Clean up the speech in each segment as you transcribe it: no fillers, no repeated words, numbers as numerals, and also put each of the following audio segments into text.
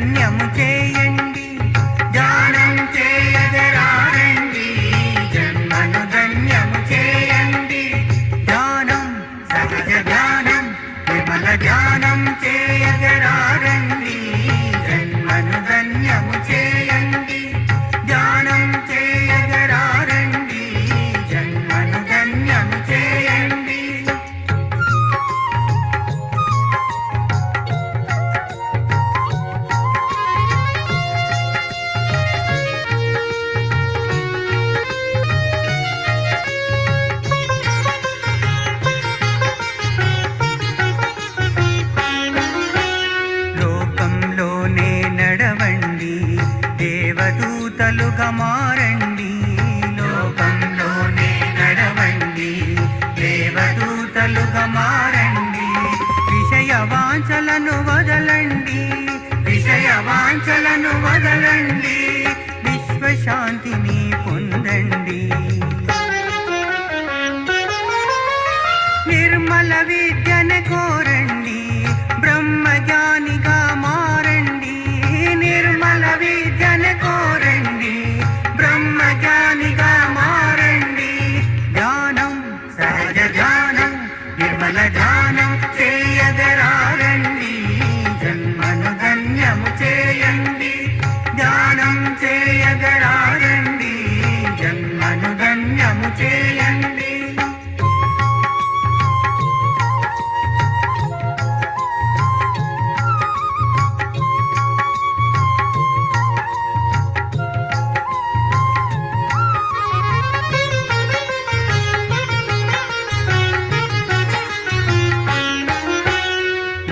ధన్యము చేయండి, ధ్యానం చేయగరారండి, జన్మను ధన్యము చేయండి. ధ్యానం సహజ ధ్యానం విమల ధ్యానం చేయగరారండి, జన్మను ధన్యము చేయండి, ధ్యానం చేయగరారండి, జన్మను ధన్యము చేయండి. లోకంలోనే నడవండి, దేవదూతలుగా మారండి, లోకంలోనే నడవండి, దేవదూతలుగా మారండి. విషయ వాంఛలను వదలండి, విషయ వాంఛలను వదలండి, విశ్వశాంతిని పొందండి. నిర్మల విద్యను కోరండి, బ్రహ్మజ్ఞానిగా మారండి, నిర్మల విద్యను కోరండి, బ్రహ్మజ్ఞానిగా మారండి. ధ్యానం సహజ ధ్యానం నిర్మల ధ్యానం చేయగరారండి, జన్మను ధన్యము చేయండి, ధ్యానం చేయగరారండి, జన్మను ధన్యము చేయండి.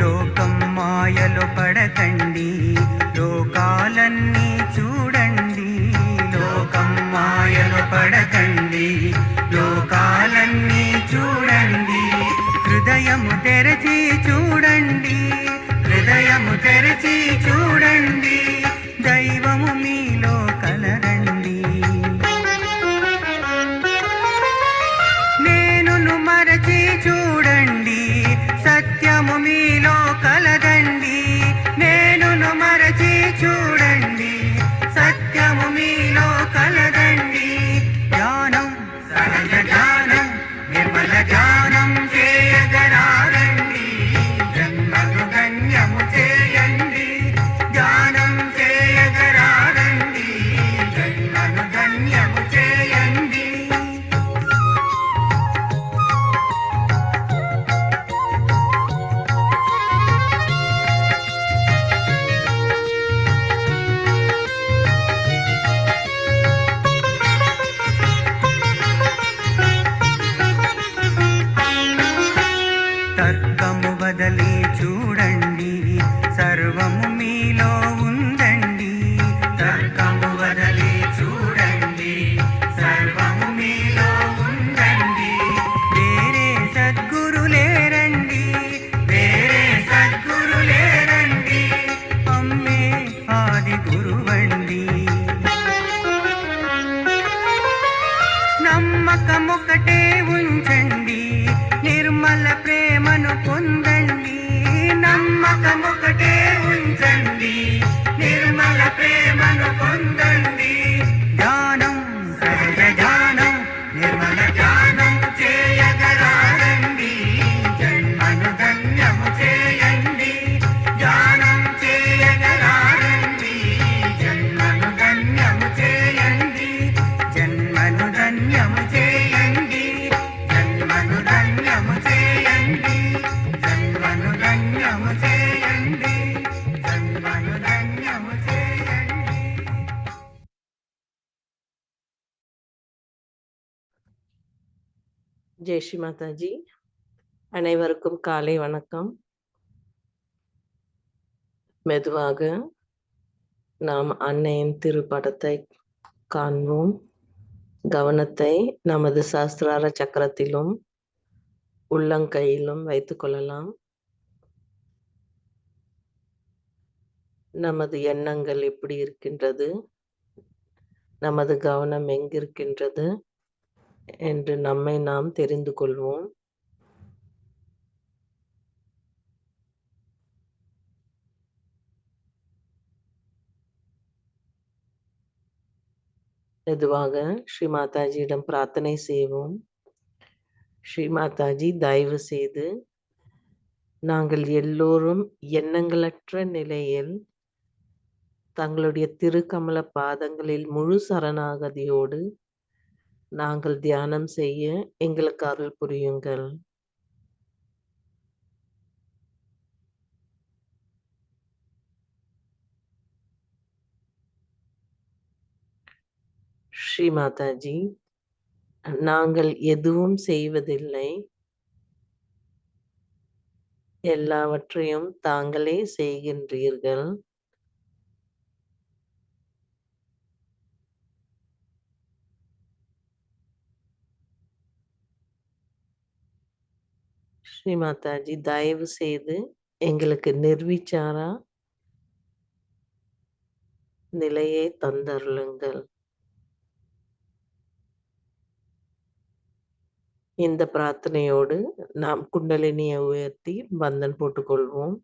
లోకం మాయలో పడకండి, లోకాలన్నీ చూడండి, లోకం మాయలో పడకండి, లోకాలన్నీ చూడండి. హృదయము తెరచి చూడండి, హృదయము తెరచి చూడండి, దైవము మీలో కలరండి. నేనును మరచి చూడండి, సత్యము మీలో కలదండి, నేనును మరచి చూడండి, సత్యము మీలో కలదండి. ధ్యానం సహజ ధ్యానం నిర్మల ధ్యానం చేయగరారండి, జన్మను ధన్యము చేయండి, ధ్యానం చేయగరారండి, జన్మను ధన్యము చేయండి. తర్కము వదలి చూడండి, సర్వము మీలో ఉందండి, తర్కము వదలి చూడండి, సర్వము మీలో ఉందండి. వేరే సద్గురు లేరండి, వేరే సద్గురు లేరండి, అమ్మే ఆది గురువండి. నమ్మకమొకటే ఉంచండి, నిర్మల ప్రేమను పొందండి, నమ్మకమొకటే ఉంచండి, నిర్మల ప్రేమను పొందండి. ధ్యానం సహజ ధ్యానం నిర్మల ధ్యానం చేయగరారండి, జన్మను ధన్యము చేయండి, ధ్యానం చేయగరారండి, జన్మను ధన్యము చేయండి, జన్మను ధన్యము చేయండి, జన్మను ధన్యము చేయండి, జన్మను ధన్యము చేయండి, జన్మను ధన్యము చేయండి. ஜெய் ஸ்ரீ மாதாஜி. அனைவருக்கும் காலை வணக்கம். மெதுவாக நாம் அன்னையின் திருப்படத்தை காண்போம். கவனத்தை நமது சஹஸ்ரார சக்கரத்திலும் உள்ளங்கையிலும் வைத்துக் கொள்ளலாம். நமது எண்ணங்கள் எப்படி இருக்கின்றது, நமது கவனம் எங்கிருக்கின்றது என்று நம்மை நாம் தெரிந்து கொள்வோம். மெதுவாக ஸ்ரீ மாதாஜியிடம் பிரார்த்தனை செய்வோம். ஸ்ரீ மாதாஜி, தயவு செய்து நாங்கள் எல்லோரும் எண்ணங்களற்ற நிலையில் தங்களுடைய திருக்கமல பாதங்களில் முழு சரணாகதியோடு நாங்கள் தியானம் செய்ய எங்களுக்கு அருள் புரியுங்கள். ஸ்ரீ மாதாஜி, நாங்கள் எதுவும் செய்வதில்லை, எல்லாவற்றையும் தாங்களே செய்கின்றீர்கள். ஸ்ரீ மாதாஜி, தயவு செய்து எங்களுக்கு நிர்விச்சாரா நிலையை தந்தருளுங்கள். இந்த பிரார்த்தனையோடு நாம் குண்டலினியை உயர்த்தி பந்தன் போட்டுக்கொள்வோம்.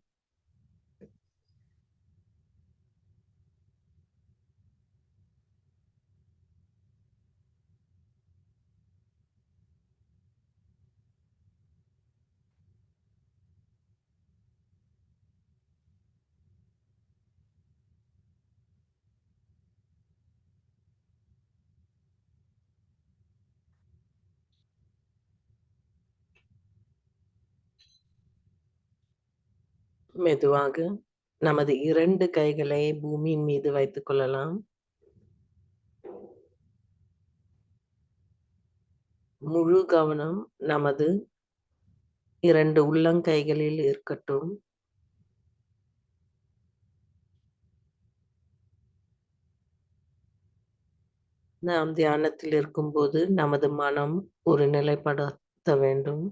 மெதுவாக நமது 2 கைகளை பூமியின் மீது வைத்துக் கொள்ளலாம். முழு கவனம் நமது 2 உள்ளங்கைகளில் இருக்கட்டும். நாம் தியானத்தில் இருக்கும்போது நமது மனம் ஒரு நிலைப்படுத்த வேண்டும்.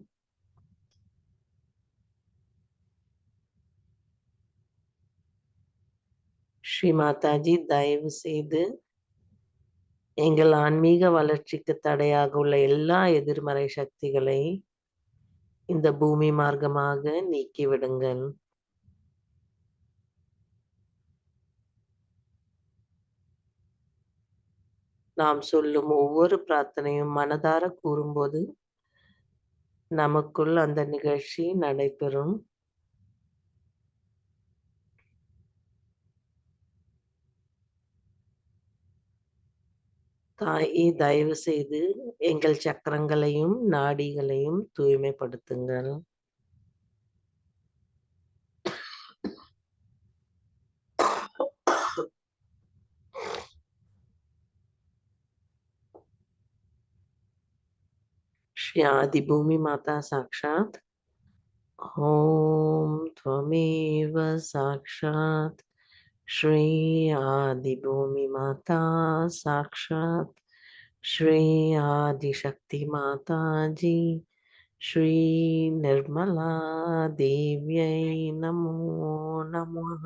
ஸ்ரீ மாதாஜி, தயவு செய்து எங்கள் ஆன்மீக வளர்ச்சிக்கு தடையாக உள்ள எல்லா எதிர்மறை சக்திகளை இந்த பூமி மார்க்கமாக நீக்கிவிடுங்கள். நாம் சொல்லும் ஒவ்வொரு பிரார்த்தனையும் மனதார கூறும்போது நமக்குள் அந்த நிகழ்ச்சி நடைபெறும். தாயே, தயவு செய்து எங்கள் சக்கரங்களையும் நாடிகளையும் தூய்மைப்படுத்துங்கள். श्री आदि भूमि माता साक्षात ओम त्वमेव साक्षात श्री आदि भूमि माता साक्षात श्री आदि शक्ति माता जी श्री निर्मला देव्यै नमो नमः.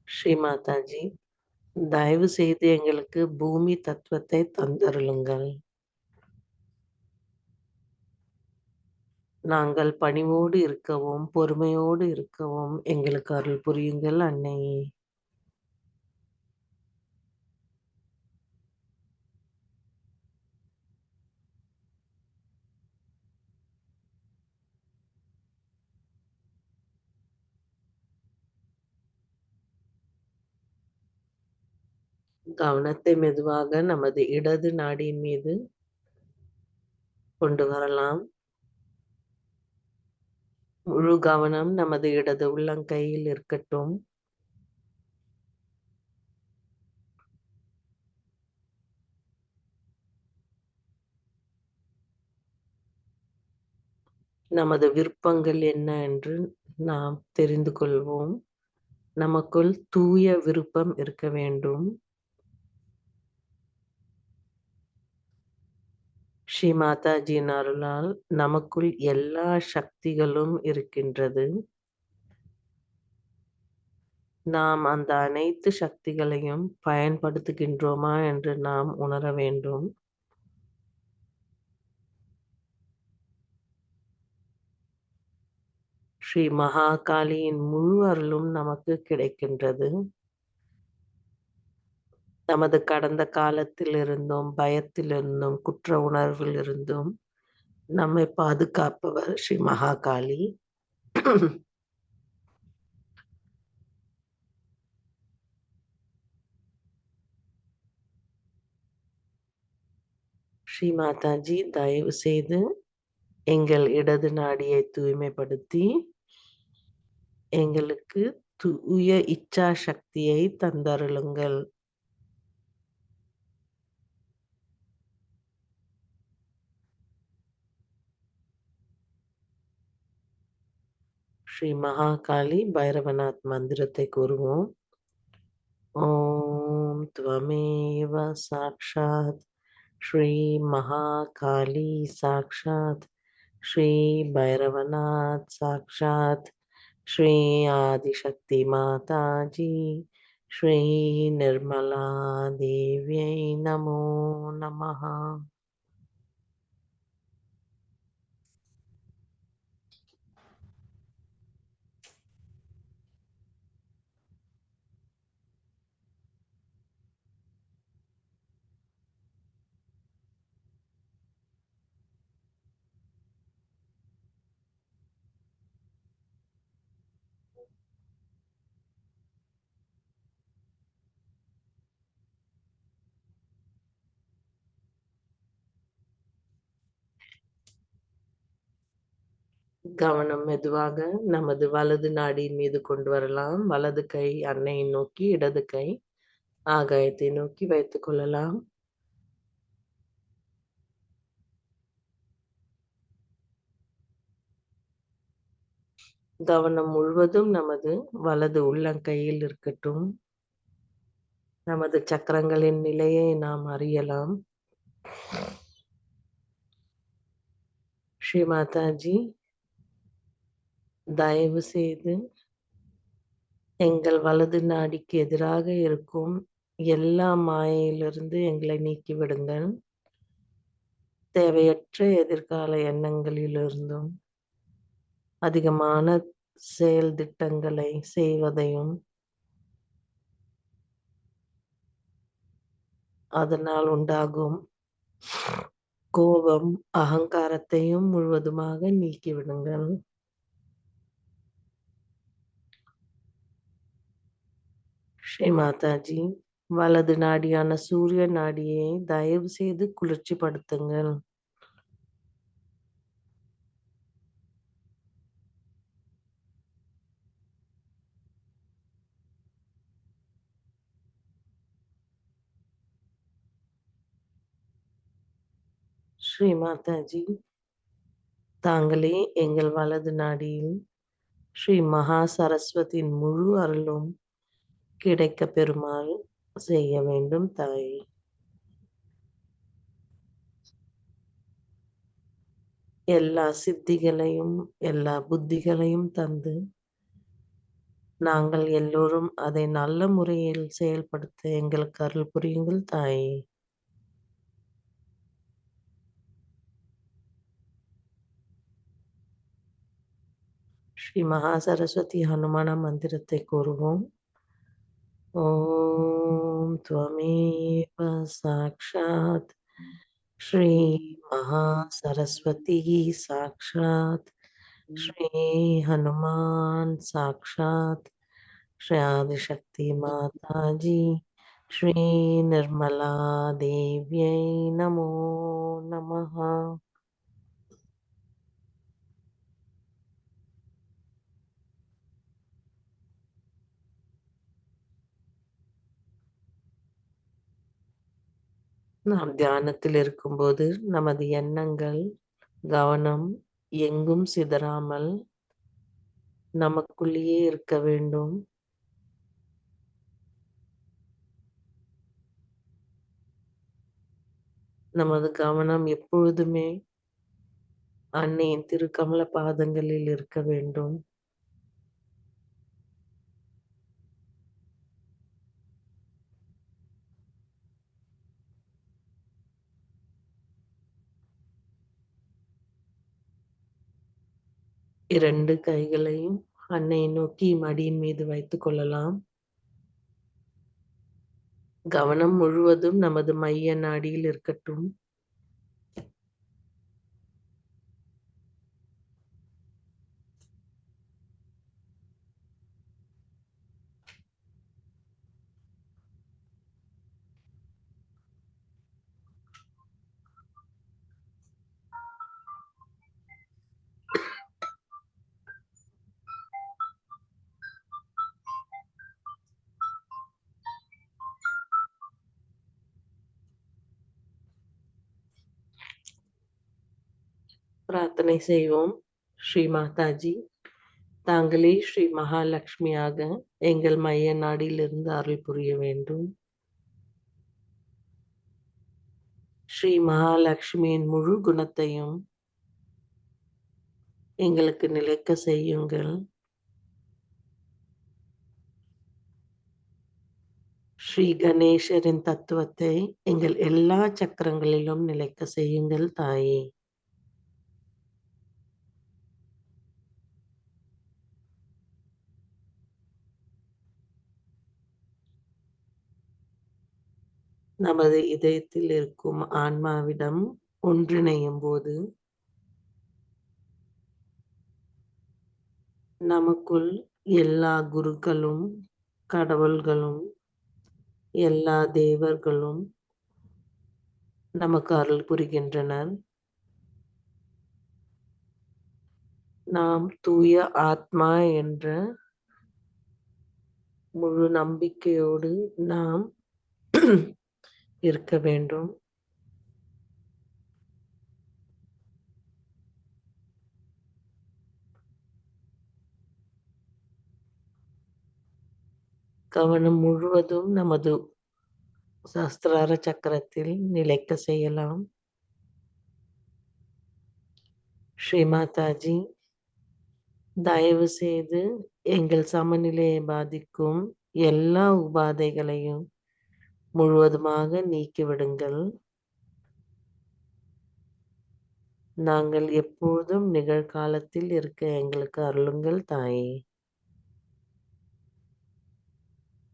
श्री माता जी, தயவு செய்து எங்களுக்கு பூமி தத்துவத்தை தந்தருளுங்கள். நாங்கள் பணிவோடு இருக்கவும் பொறுமையோடு இருக்கவும் எங்களுக்கு அருள் புரியுங்கள் அன்னையே. கவனத்தை மெதுவாக நமது இடது நாடியின் மீது கொண்டு வரலாம். முழு கவனம் நமது இடது உள்ளங்கையில் இருக்கட்டும். நமது விருப்பங்கள் என்ன என்று நாம் தெரிந்து கொள்வோம். நமக்குள் தூய விருப்பம் இருக்க வேண்டும். ஸ்ரீ மாதாஜியின் அருளால் நமக்குள் எல்லா சக்திகளும் இருக்கின்றது. நாம் அந்த அனைத்து சக்திகளையும் பயன்படுத்துகின்றோமா என்று நாம் உணர வேண்டும். ஸ்ரீ மகாகாளியின் முழு அருளும் நமக்கு கிடைக்கின்றது. நமது கடந்த காலத்திலிருந்தும், பயத்திலிருந்தும், குற்ற உணர்விலிருந்தும் நம்மை பாதுகாப்பவர் ஸ்ரீ மகாகாளி. ஸ்ரீ மாதாஜி, தயவு செய்து எங்கள் இடது நாடியை தூய்மைப்படுத்தி எங்களுக்கு தூய இச்சா சக்தியை தந்தருளுங்கள். ஸ்ரீ மகாகாளி பைரவநாத் மந்திரத்தை கூறுவோம். ஓம் துவமேவ சாக்ஷாத் ஸ்ரீ மகாகாளி சாக்ஷாத் ஸ்ரீ பைரவநாத் சாக்ஷாத் ஸ்ரீ ஆதிசக்தி மாதாஜி ஸ்ரீ நிர்மலா தேவியை நமோ நமஹ. கவனம் மெதுவாக நமது வலது நாடியின் மீது கொண்டு வரலாம். வலது கை அன்னையை நோக்கி, இடது கை ஆகாயத்தை நோக்கி வைத்துக் கொள்ளலாம். கவனம் முழுவதும் நமது வலது உள்ளங்கையில் இருக்கட்டும். நமது சக்கரங்களின் நிலையை நாம் அறியலாம். ஸ்ரீ மாதாஜி, தயவு செய்து எங்கள் வலது நாடிக்கு எதிராக இருக்கும் எல்லா மாயையிலிருந்து எங்களை நீக்கிவிடுங்கள். தேவையற்ற எதிர்கால எண்ணங்களிலிருந்தும் அதிகமான செயல் திட்டங்களை செய்வதையும் அதனால் உண்டாகும் கோபம், அகங்காரத்தையும் முழுவதுமாக நீக்கிவிடுங்கள். ஸ்ரீ மாதாஜி, வலது நாடியான சூரிய நாடியை தயவு செய்து குளிர்ச்சிப்படுத்துங்கள். ஸ்ரீ மாதாஜி, தாங்களே எங்கள் வலது நாடியில் ஸ்ரீ மகா சரஸ்வதியின் முழு அருளும் கிடைக்க பெறுமாறு செய்ய வேண்டும் தாயே. எல்லா சித்திகளையும் எல்லா புத்திகளையும் தந்து நாங்கள் எல்லோரும் அதை நல்ல முறையில் செயல்படுத்த எங்களுக்கு அருள் புரியுங்கள் தாயே. ஸ்ரீ மகா சரஸ்வதி ஹனுமான மந்திரத்தை கூறுவோம். ஓம் துவமேவ சாக்ஷாத் ஸ்ரீ மகா சரஸ்வதி சாக்ஷாத் ஸ்ரீ ஹனுமான் சாக்ஷாத் ஸ்ரீ ஆதிசக்தி மாதாஜி ஸ்ரீ நிர்மலா தேவியை நமோ நமஹ. நாம் தியானத்தில் இருக்கும்போது நமது எண்ணங்கள், கவனம் எங்கும் சிதறாமல் நமக்குள்ளேயே இருக்க வேண்டும். நமது கவனம் எப்பொழுதுமே அன்னையின் திருக்கமல பாதங்களில் இருக்க வேண்டும். இரண்டு கைகளையும் அன்னையை நோக்கி மடியின் மீது வைத்துக் கொள்ளலாம். கவனம் முழுவதும் நமது மைய நாடியில் இருக்கட்டும். பிரார்த்தனை செய்வோம். ஸ்ரீ மாதாஜி, தாங்களே ஸ்ரீ மகாலட்சுமியாக எங்கள் மைய நாடியிலிருந்து அருள் புரிய வேண்டும். ஸ்ரீ மகாலட்சுமியின் முழு குணத்தையும் எங்களுக்கு நிலைக்க செய்யுங்கள். ஸ்ரீ கணேசரின் தத்துவத்தை எங்கள் எல்லா சக்கரங்களிலும் நிலைக்க செய்யுங்கள் தாயே. நமது இதயத்தில் இருக்கும் ஆன்மாவிடம் ஒன்றிணையும் போது நமக்குள் எல்லா குருக்களும், கடவுள்களும், எல்லா தேவர்களும் நமக்கு அருள் புரிகின்றனர். நாம் தூய ஆத்மா என்ற முழு நம்பிக்கையோடு நாம் இருக்க வேண்டும். கவனம் முழுவதும் நமது சஸ்திரார சக்கரத்தில் நிலைக்க செய்யலாம். ஸ்ரீ மாதாஜி, தயவு செய்து எங்கள் சமநிலையை பாதிக்கும் எல்லா உபாதைகளையும் முழுவதுமாக நீக்கிவிடுங்கள். நாங்கள் எப்போதும் நிகழ்காலத்தில் இருக்க எங்களுக்கு அருளுங்கள் தாயே.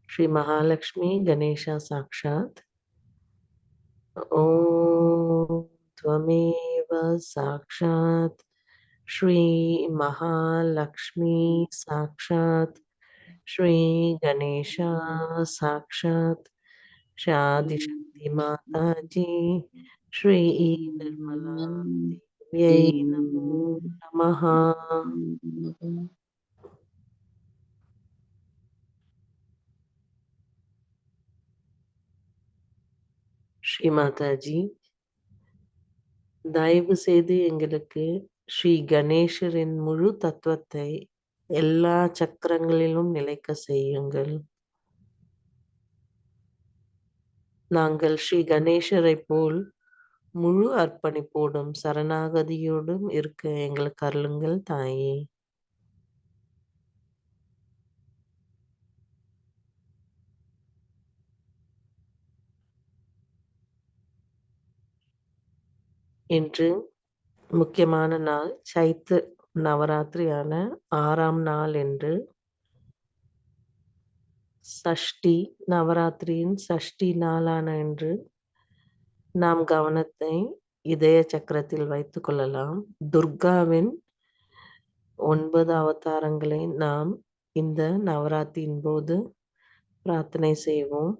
ஸ்ரீ மகாலட்சுமி கணேசா சாக்ஷாத். ஓம் त्वमेव साक्षात् श्री महालक्ष्मी साक्षात् श्री गणेशा साक्षात् शादिशक्ति माता जी श्री निर्मला देव्यै नमो नमः. ஸ்ரீ மாதாஜி, தயவு செய்து எங்களுக்கு ஸ்ரீ கணேசரின் முழு தத்துவத்தை எல்லா சக்கரங்களிலும் நிலைக்க செய்யுங்கள். நாங்கள் ஸ்ரீ கணேசரை போல் முழு அர்ப்பணிப்போடும் சரணாகதியோடும் இருக்க எங்களுக்கு அருளுங்கள் தாயே. இன்று முக்கியமான நாள், சைத்து நவராத்திரியான 6ஆம் நாள் என்று சஷ்டி நவராத்திரியின் சஷ்டி நாளான இன்று நாம் கவனத்தை இதய சக்கரத்தில் வைத்துக் கொள்ளலாம். துர்காவின் 9 அவதாரங்களை நாம் இந்த நவராத்திரியின் போது பிரார்த்தனை செய்வோம்.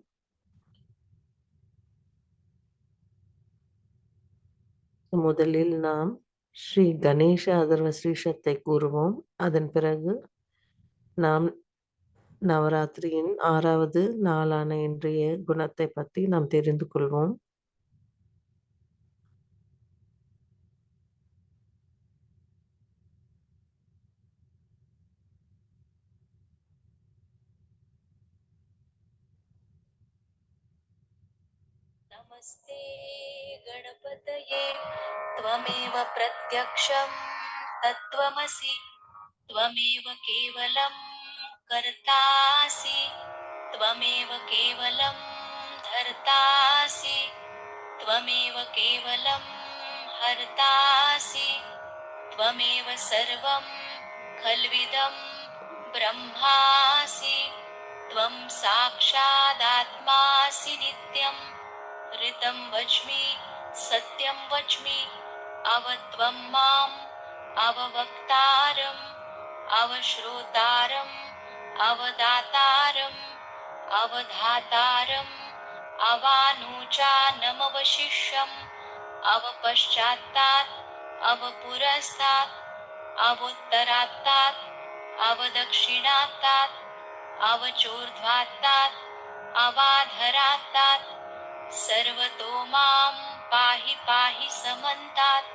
முதலில் நாம் ஸ்ரீ கணேச அதர்வ ஸ்ரீஷத்தை கூறுவோம். அதன் பிறகு நாம் நவராத்திரியின் 6வது நாளான இன்றைய குணத்தை பற்றி நாம் தெரிந்து கொள்வோம். नमस्ते गणपतये त्वमेव प्रत्यक्षं तत्त्वमसि त्वमेव केवलं कर्तासि त्वमेव केवलं धर्तासि त्वमेव केवलं हर्तासि त्वमेव सर्वं खल्विदं ब्रह्मासि त्वं साक्षादात्मासि नित्यं ऋतं वच्मि सत्यं वच्मि अवत्वं माम् अववक्तारम् अवश्रोतारम् अवदातारम् अवधातारम् अवानुचानमवशिष्यम् अवपश्चात्तात् अवपुरस्तात् अवोत्तरात्तात् अवदक्षिणात्तात् अवचोर्ध्वात्तात् अवाधरात्तात् सर्वतो मां पाहि पाहि समन्तात्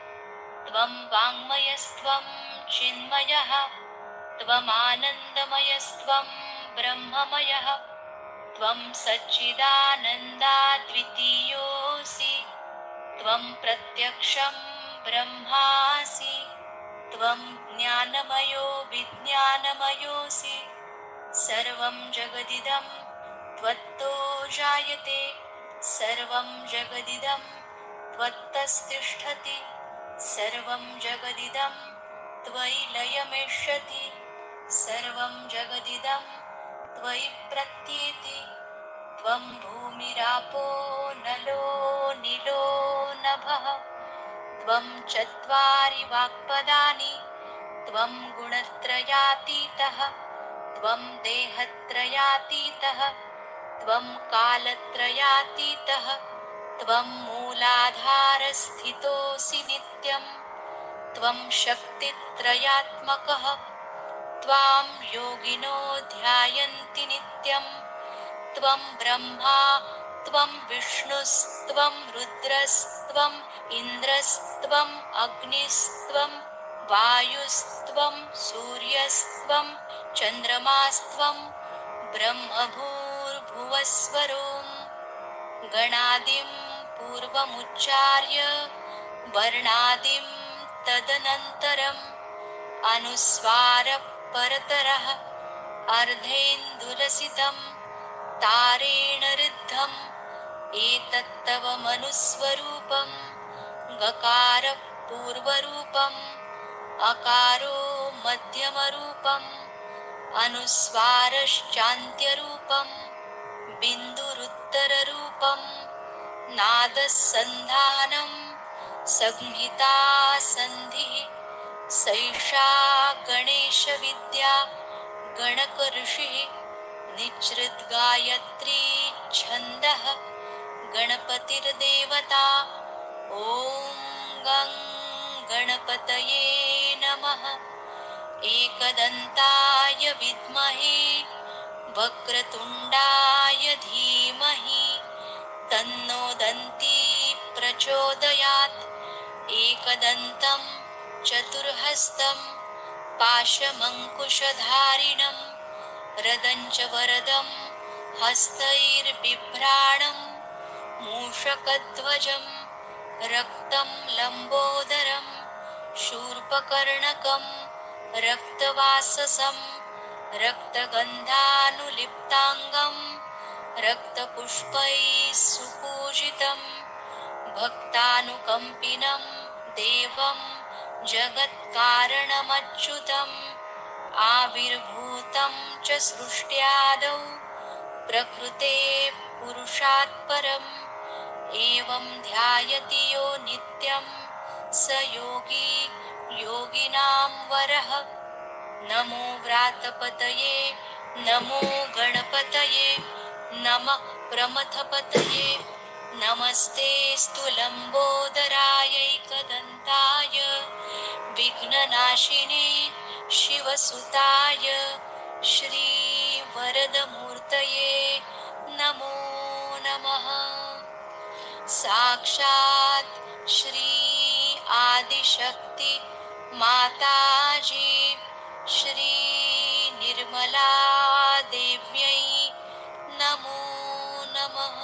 त्वं वाङ्मयस्त्वं चिन्मयः त्वमानन्दमयस्त्वं ब्रह्ममयः त्वं सच्चिदानन्दाद्वितीयोऽसि त्वं प्रत्यक्षं ब्रह्मासि त्वं ज्ञानमयो विज्ञानमयोऽसि सर्वं जगदिदं त्वत्तो जायते सर्वं जगदिदं त्वत्तस्तिष्ठति सर्वं जगदिदं त्वयि लयमेष्यति सर्वं जगदिदं त्वयि प्रत्येति त्वं भूमिरापो नलो निलो नभः त्वं चत्वारि वाक्पदानि त्वं गुणत्रयातीतः त्वं देहत्रयातीतः त्वं कालत्रयातीतः त्वं मूलाधारस्थितोऽसि नित्यं त्वं शक्तित्रयात्मकः त्वां योगिनो ध्यायन्ति नित्यं त्वं ब्रह्मा त्वं विष्णुस्त्वं रुद्रस्त्वम् इन्द्रस्त्वम् अग्निस्त्वं वायुस्त्वं सूर्यस्त्वं चन्द्रमास्त्वं ब्रह्मभूर्भुवस्वरों गणादिं पूर्वमुच्चार्य वर्णादिं तदनन्तरम् अनुस्वारः परतरः अर्धेन्दुलसितं तारेण ऋद्धम् एतत्तव मनुस्वरूपं गकारः पूर्वरूपम् अकारो मध्यमरूपम् अनुस्वारश्चान्त्यरूपम् बिन्दुरुत्तररूपम् नादः सन्धानं संहिता सन्धिः सैषा गणेशविद्या गणकऋषिः निःसृद्गायत्री छन्दः गणपतिर्देवता ॐ गं गणपतये नमः एकदन्ताय विद्महे वक्रतुण्डाय धीमहि तन्नो दन्ती प्रचोदयात् एकदन्तं चतुर्हस्तं पाशमङ्कुशधारिणं रदं च वरदं हस्तैर्बिभ्राणं मूषकध्वजं रक्तं लम्बोदरं शूर्पकर्णकं रक्तवाससं रक्तगन्धानुलिप्ताङ्गं रक्तपुष्पैः सुपूजितं भक्तानुकम्पिनं देवं जगत्कारणमच्युतम् आविर्भूतं च सृष्ट्यादौ प्रकृते पुरुषात् परम् एवं ध्यायति यो नित्यं स योगी योगिनां वरः नमो व्रातपतये नमो गणपतये नमः प्रमथपतये नमस्ते लम्बोदरायैकदन्ताय विघ्ननाशिने शिवसुताय श्रीवरदमूर्तये नमो नमः साक्षात् श्री आदिशक्ति माताजी श्री निर्मला देव्यै नमो नमः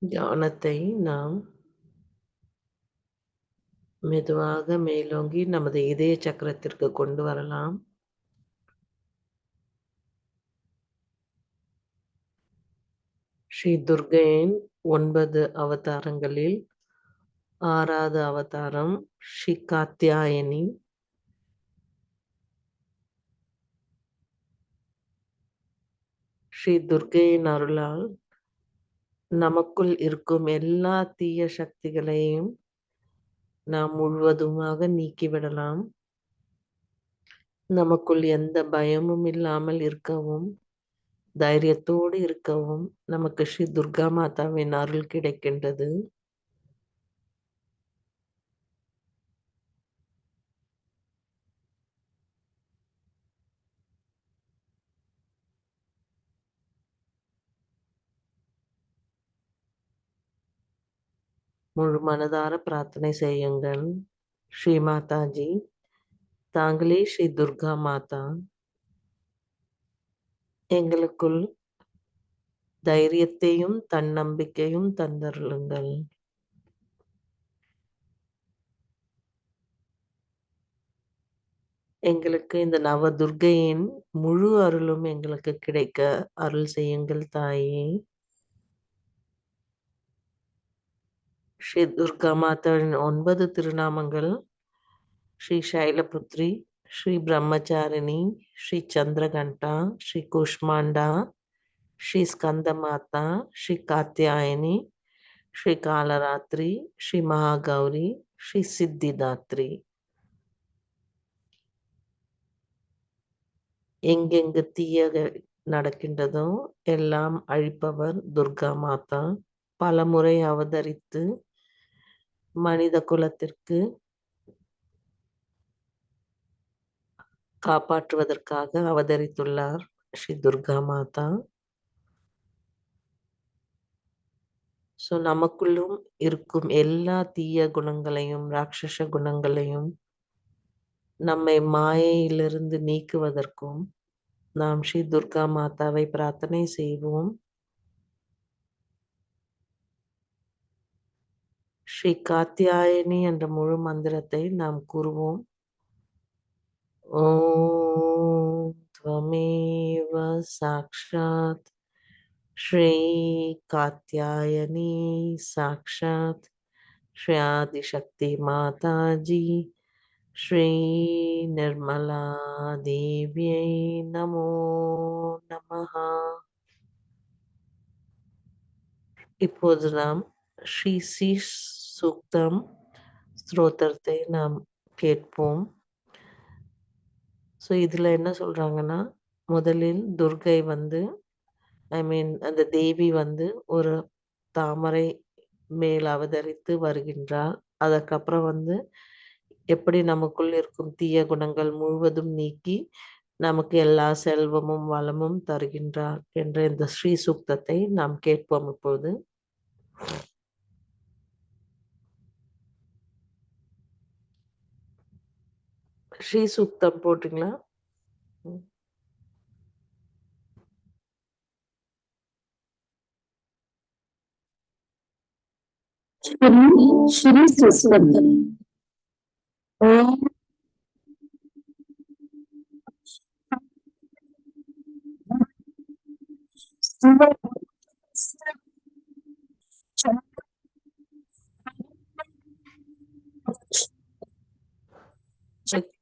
கவனத்தை நாம் மெதுவாக மேலோங்கி நமது இதய சக்கரத்திற்கு கொண்டு வரலாம். ஸ்ரீ துர்க்கையின் 9 அவதாரங்களில் 6வது அவதாரம் ஸ்ரீ காத்யாயனி. ஸ்ரீ துர்க்கையின் அருளால் நமக்குள் இருக்கும் எல்லா தீய சக்திகளையும் நாம் முழுவதுமாக நீக்கிவிடலாம். நமக்குள் எந்த பயமும் இல்லாமல் இருக்கவும், தைரியத்தோடு இருக்கவும் நமக்கு ஸ்ரீ துர்கா மாதாவின் அருள் கிடைக்கின்றது. முழு மனதார பிரார்த்தனை செய்யுங்கள். ஸ்ரீ மாதாஜி, தாங்களே ஸ்ரீ துர்கா மாதா, எங்களுக்குள் தைரியத்தையும் தன்னம்பிக்கையும் தந்தருளுங்கள். எங்களுக்கு இந்த நவ துர்க்கையின் முழு அருளும் எங்களுக்கு கிடைக்க அருள் செய்யுங்கள் தாயே. ஸ்ரீ துர்கா மாதாவின் 9 திருநாமங்கள் ஸ்ரீ சைலபுத்ரி, ஸ்ரீ பிரம்மச்சாரிணி, ஸ்ரீ சந்திரகண்டா, ஸ்ரீ குஷ்மாண்டா, ஸ்ரீ ஸ்கந்த மாதா, ஸ்ரீ காத்யாயனி, ஸ்ரீ காலராத்திரி, ஸ்ரீ மகாகௌரி, ஸ்ரீ சித்திதாத்ரி. எங்கெங்கு தீயக நடக்கின்றதோ எல்லாம் அழிப்பவர் துர்கா மாதா. பலமுறை அவதரித்து மனித குலத்திற்கு காப்பாற்றுவதற்காக அவதரித்துள்ளார் ஸ்ரீ துர்கா மாதா. ஸோ நமக்குள்ளும் இருக்கும் எல்லா தீய குணங்களையும், ராட்சச குணங்களையும் நம்மை மாயையிலிருந்து நீக்குவதற்கும் நாம் ஸ்ரீ துர்கா மாதாவை பிரார்த்தனை செய்வோம். ஸ்ரீ காத்யாயனி என்ற முழு மந்திரத்தை நாம் கூறுவோம். ஓம் त्वमेव साक्षात् श्री कात्यायनी साक्षात् श्री आदिशक्ति माता जी श्री निर्मला देव्यै नमो नमः. இப்போது நாம் ஸ்ரீ சூக்தம் ஸ்தோத்திரத்தை நாம் கேட்போம். ஸோ இதில் என்ன சொல்கிறாங்கன்னா, முதலில் துர்கை அந்த தேவி ஒரு தாமரை மேல் அவதரித்து வருகின்றார். அதற்கப்புறம் எப்படி நமக்குள் இருக்கும் தீய குணங்கள் முழுவதும் நீக்கி நமக்கு எல்லா செல்வமும் வளமும் தருகின்றார் என்ற இந்த ஸ்ரீ சூக்தத்தை நாம் கேட்போம். இப்போது ஸ்ரீ சூக்தம் போட்டீங்களா? श्री सुस्वतम ओम सुवर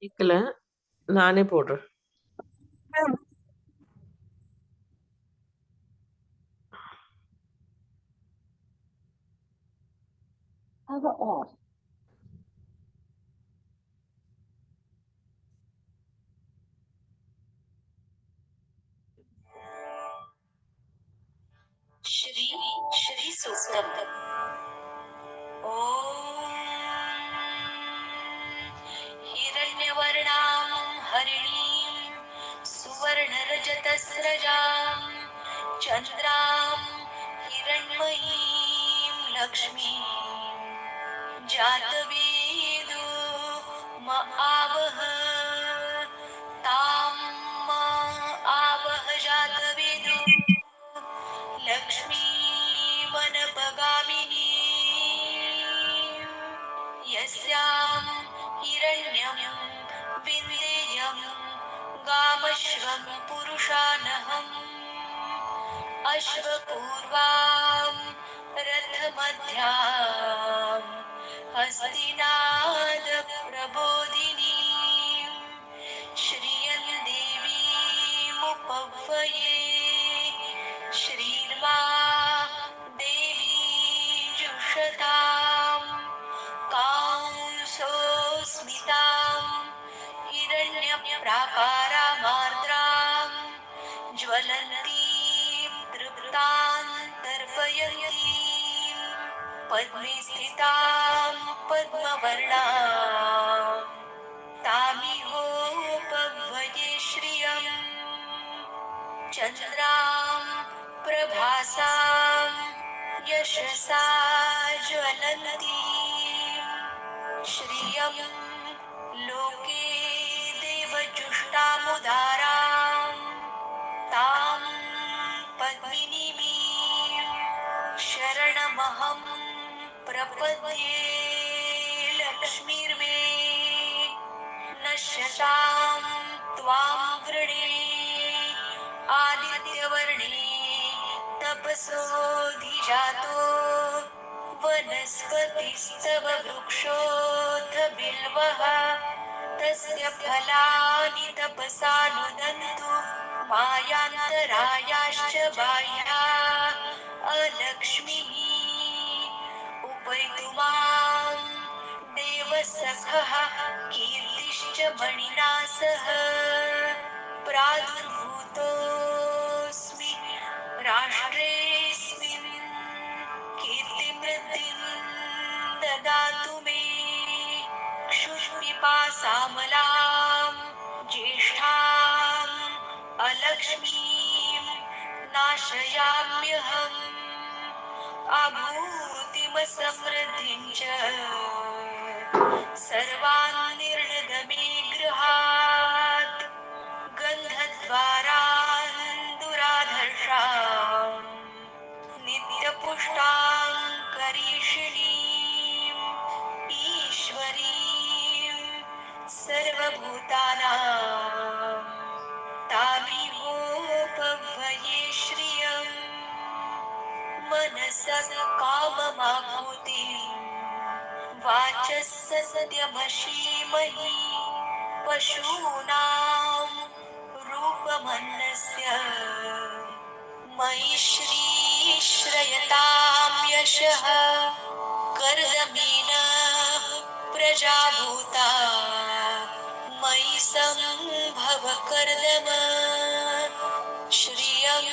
கேட்கல, நானே போடுறேன். श्री श्री सूक्तम ओम हिरण्यवर्णां हरिणीं सुवर्णरजतस्रजां चन्द्रां हिरण्मयीं लक्ष्मीं जातवेदो म आवह तां म आवह जातवेदो लक्ष्मीमनपगामिनी यस्यां हिरण्यं विन्देयं गामश्वं पुरुषानहम् अश्वपूर्वां रथमध्यां हस्तिनादप्रबोधिनीं श्रियं देवीमुपह्वये श्रीर्मा देवी जुषतां कांसोऽस्मितां हिरण्यप्राकारामार्द्रां ज्वलन्तीं तृप्तान्तर्पयन्तीं पद्मे स्थितां पद्मवर्णां तामिहोपह्वये श्रियम् चन्द्रां प्रभासां यशसा ज्वलन्तीं श्रियं लोके देवजुष्टामुदारां तां पद्मिनीं शरणमहं प्रपद्ये लक्ष्मीर्मे नश्यतां त्वां वृणे आदित्यवर्णे तपसोऽधिजातो वनस्पतिस्तव वृक्षोऽथ बिल्वः तस्य फलानि तपसा नुदन्तु मायान्तरायाश्च बाह्या अलक्ष्मीः उपैतु मां देवसखः कीर्तिश्च मणिना सह प्रादुर्भूतोऽस्मि राष्ट्रेऽस्मिन् कीर्तिमृद्धिं ददातु मे क्षुत्पिपासामलां ज्येष्ठाम् अलक्ष्मीं नाशयाम्यहम् आभूतिमसमृद्धिं च सर्वान् निर्णदमे गृहात् गन्धद्वारान् दुराधर्षाम् नित्यपुष्टां करीषिणीम् ईश्वरीं सर्वभूतानां तामिहोपह्वये श्रियम् मनसः काममाभूतिं वाचः सत्यमशीमहि पशूनां रूपमन्नस्य मयि श्रीश्रयतां यशः कर्दमेन प्रजाभूता मयि सम्भव कर्दम श्रियं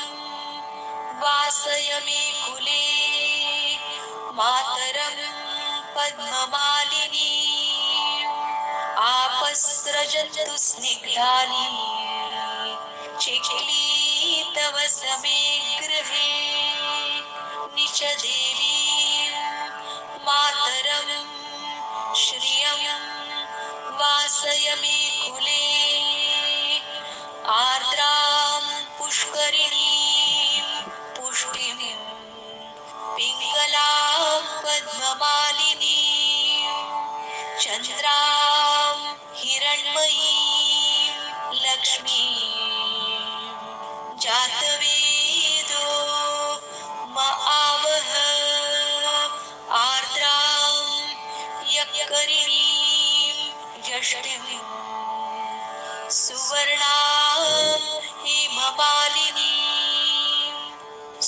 वासय मे कुले मातरं पद्ममालिनी आपस्रजन्तु स्निग्धानि चिक्ली तव समे गृहे निच देवीं मातरं श्रियं वासय मे कुले आर्द्रां पुष्करिणीं पुष्टिं पिङ्गलां पद्ममालिनीं चन्द्रां हिरण्मयीं लक्ष्मीं जातवेदो म आवह आर्द्रां यक्करिणीं यष्टिं सुवर्णां हेममालिनीं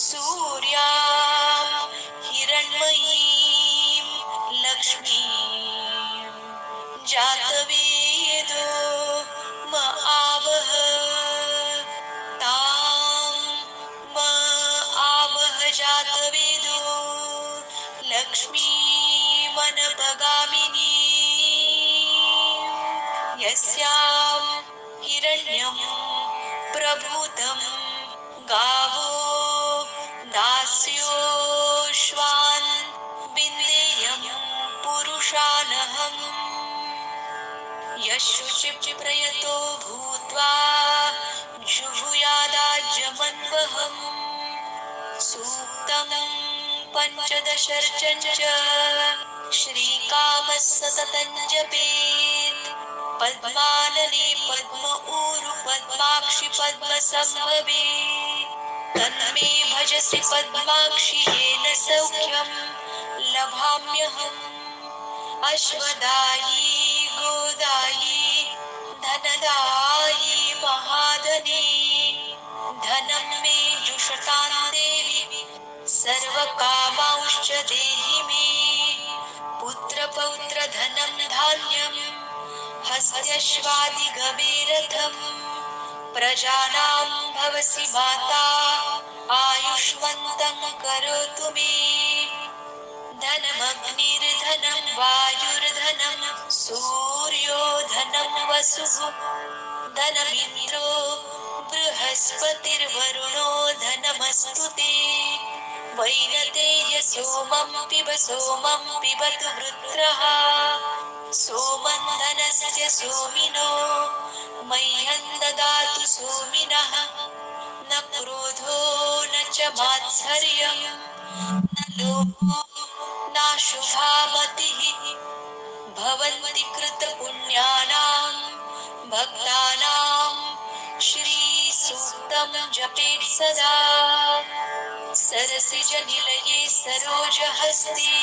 सूर्यां हिरण्मयीं लक्ष्मीं जातवेदो म आवह तां म आवह जातवेदो लक्ष्मीमनपगामिनी यस्यां हिरण्यं प्रभूतं गावो दास्योश्वान् विन्देयं पुरुषानहम् यशुचिप्रयतो भूत्वा जुहुयादाज्यमन्वहम् सूक्तं पञ्चदशर्चञ्च श्रीकामः सततं जपेत् पद्मानने पद्म ऊरु पद्माक्षि पद्मसम्भवे तन्मे भजसि पद्माक्षि येन सौख्यं लभाम्यहम् अश्वदायी गोदायी धनदायी महाधनी धनं मे जुषतां देवी सर्वकामांश्च देहि मे पुत्रपौत्र धनं धान्यं हस्त्यश्वादिगवेरथम् प्रजानां भवसि माता आयुष्मन्तं करोतु मे धनमग्निर्धनं वायुर्धनं सूर्यो धनं वसुः धनमिन्द्रो बृहस्पतिर्वरुणो धनमस्तु ते वैनतेय सोमं पिबतु वृत्रः सोमं धनस्य सोमिनो मह्यं ददातु सोमिनः न क्रोधो न च मात्सर्यं न लोभो नाशुभा मतिः भवन्ति कृतपुण्यानां भक्तानां श्रीसूक्तं जपेत् सदा सरसिजनिलये सरोजहस्ते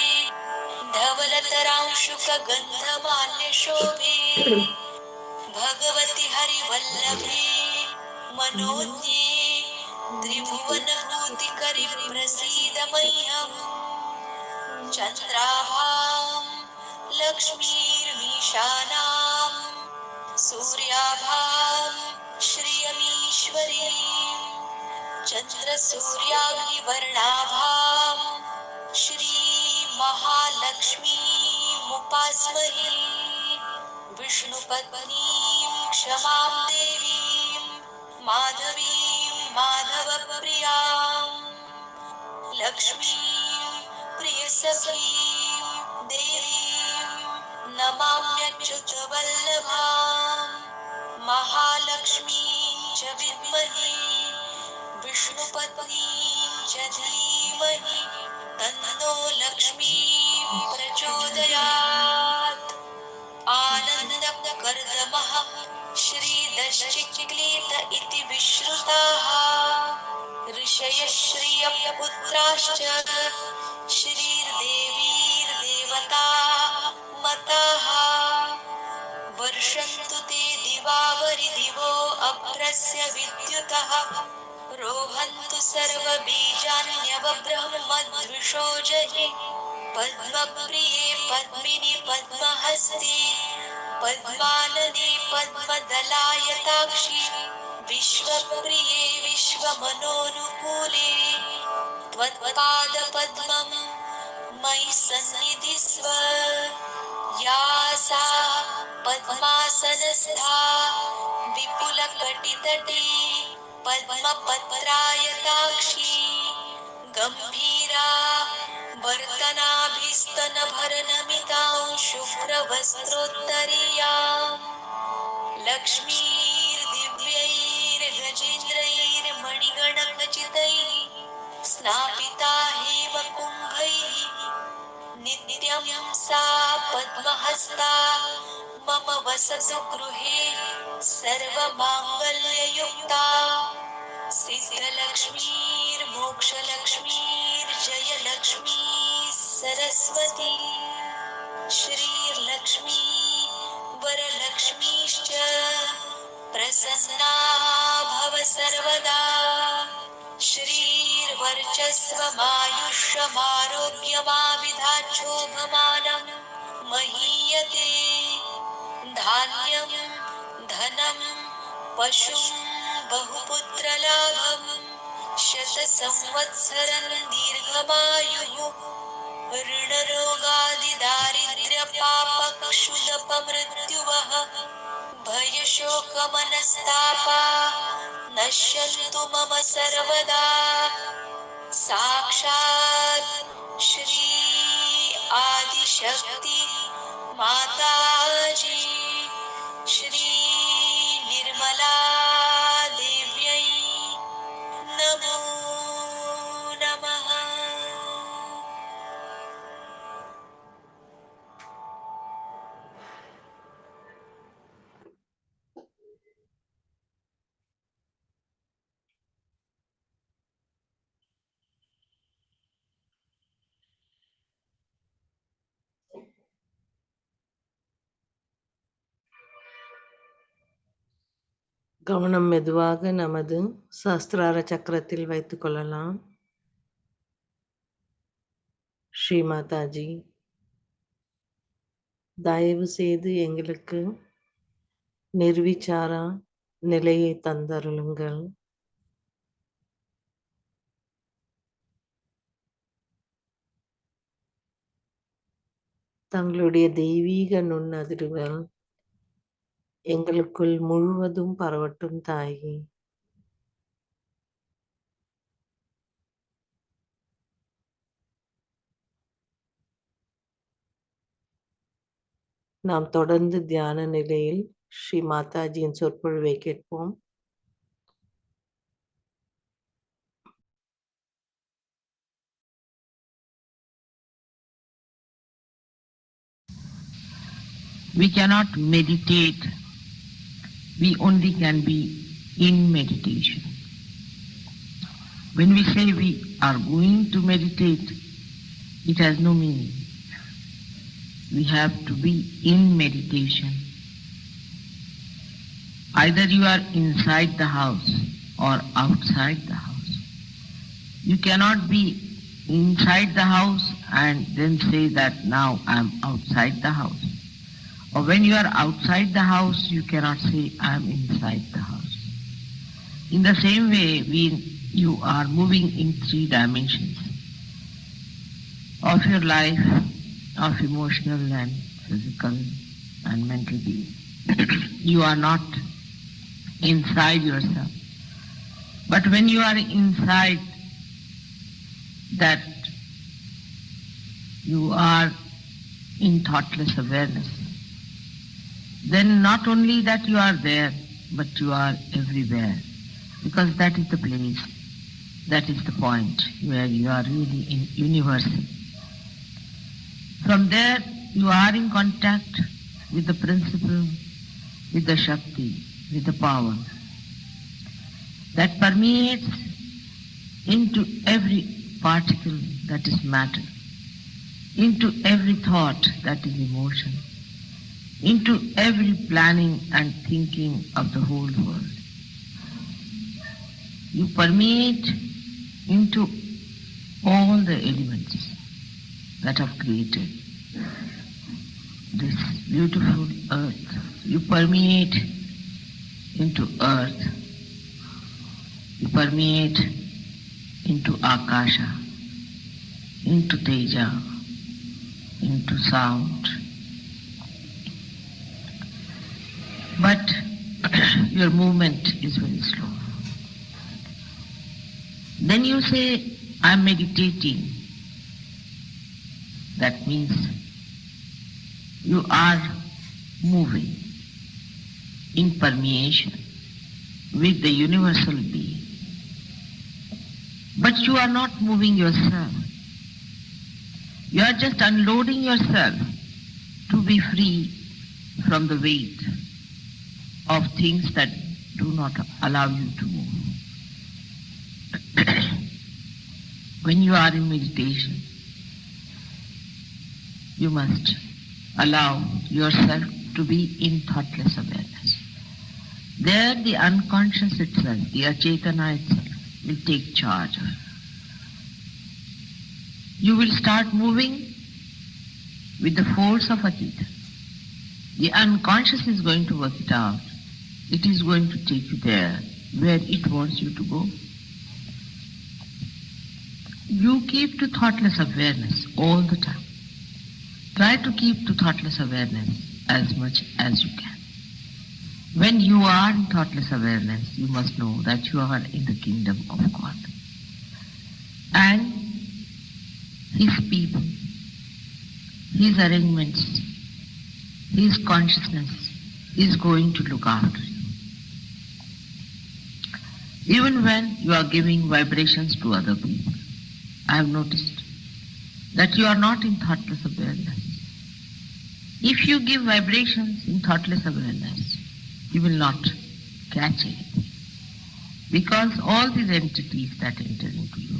धवलतरांशुकगन्धमाल्यशोभे भगवति हरिवल्लभे मनोज्ञे त्रिभुवनभूतिकरि प्रसीद मह्यम् चन्द्राभां लक्ष्मीर्मीशानां सूर्याभां श्रियमीश्वरीं चन्द्रसूर्याग्निवर्णाभां श्रीमहालक्ष्मीमुपास्महे विष्णुपत्नीं क्षमां देवीं माधवीं माधवप्रियाम् लक्ष्मीं प्रियसखीं देवीं नमाम्यच्युतवल्लभां महालक्ष्मीं च विद्महे विष्णुपत्नीं च धीमहि तन्नो लक्ष्मीं प्रचोदयात् आनन्दकर्दमः श्रीदश्चिक्लीत इति विश्रुताः ऋषयः श्रियपुत्राश्च श्रीर्देवीर्देवता मताः वर्षन्तु ते दिवावरिदिवो अभ्रस्य विद्युतः रोहन्तु सर्वबीजान्यवब्रह्मद्विषो जहि पद्मप्रिये पद्मिनि पद्महस्ते पद्मानने पद्मदलायताक्षि विश्वप्रिये विश्वमनोनुकूले त्वत्पादपद्मं मयि सन्निधिस्व या सा पद्मासनस्था विपुलकटितटी पद्मपत्रायताक्षी गम्भीरा वर्तनाभिस्तनभरनमितां शुभ्रवस्त्रोत्तरीयाम् लक्ष्मीर्दिव्यैर्गजेन्द्रैर्मणिगणखचितैः स्नापिता हेमकुम्भैः नित्यं सा पद्महस्ता मम वसतु गृहे सर्वमाङ्गल्ययुक्ता सिद्धलक्ष्मीर्मोक्षलक्ष्मीर्जयलक्ष्मी सरस्वती श्रीर्लक्ष्मी वरलक्ष्मीश्च प्रसन्ना भव सर्वदा श्रीर्वर्चस्वमायुष्यमारोग्यमाविधाच्छोभमानं महीयते धान्यं धनं पशुं बहुपुत्रलाभं शतसंवत्सरं दीर्घमायुः ऋणरोगादिदारिद्र्यपापक्षुदपमृत्युवः भयशोकमनस्तापा नश्यन्तु मम सर्वदा साक्षात् श्री आदिशक्ति माताजी श्री निर्मला देव्यै नमो नमः। கவனம் மெதுவாக நமது சஹஸ்ரார சக்கரத்தில் வைத்துக் கொள்ளலாம். ஸ்ரீ மாதாஜி, தயவு செய்து எங்களுக்கு நிர்விச்சார நிலையை தந்தருளுங்கள். தங்களுடைய தெய்வீக நுண்ணதிர்வுகள் எங்களுக்குள் முழுவதும் பரவட்டும் தாயே. நாம் தொடர்ந்து தியான நிலையில் ஸ்ரீ மாதாஜியின் சொற்பொழிவை கேட்போம். We cannot meditate, we only can be in meditation. When we say we are going to meditate, it has no meaning. We have to be in meditation. Either you are inside the house or outside the house. You cannot be inside the house and then say that now I am outside the house. Or when you are outside the house, you cannot say I am inside the house. In the same way, you are moving in 3 dimensions of your life, of emotional and physical and mental being. You are not inside yourself. But when you are inside that, you are in thoughtless awareness. Then not only that you are there, but you are everywhere. Because that is the place, that is the point where you are really in universal. From there, you are in contact with the principle, with the Shakti, with the power that permeates into every particle that is matter, into every thought that is emotion, into every planning and thinking of the whole world. You permeate into all the elements that have created this beautiful earth. You permeate into earth. You permeate into Akasha, into Teja, into sound. But your movement is very slow. Then you say, I am meditating. That means you are moving in permeation with the universal being. But you are not moving yourself. You are just unloading yourself to be free from the weight of things that do not allow you to move. When you are in meditation, you must allow yourself to be in thoughtless awareness. There the unconscious itself, the achetana itself, will take charge. You will start moving with the force of achetana. The unconscious is going to work it out. It is going to take you there where it wants you to go. You keep to thoughtless awareness all the time. Try to keep to thoughtless awareness as much as you can. When you are in thoughtless awareness, you must know that you are in the kingdom of God. And His people, His arrangements, His consciousness is going to look after you. Even when you are giving vibrations to other people, I have noticed that you are not in thoughtless awareness. If you give vibrations in thoughtless awareness, you will not catch it. Because all these entities that enter into you,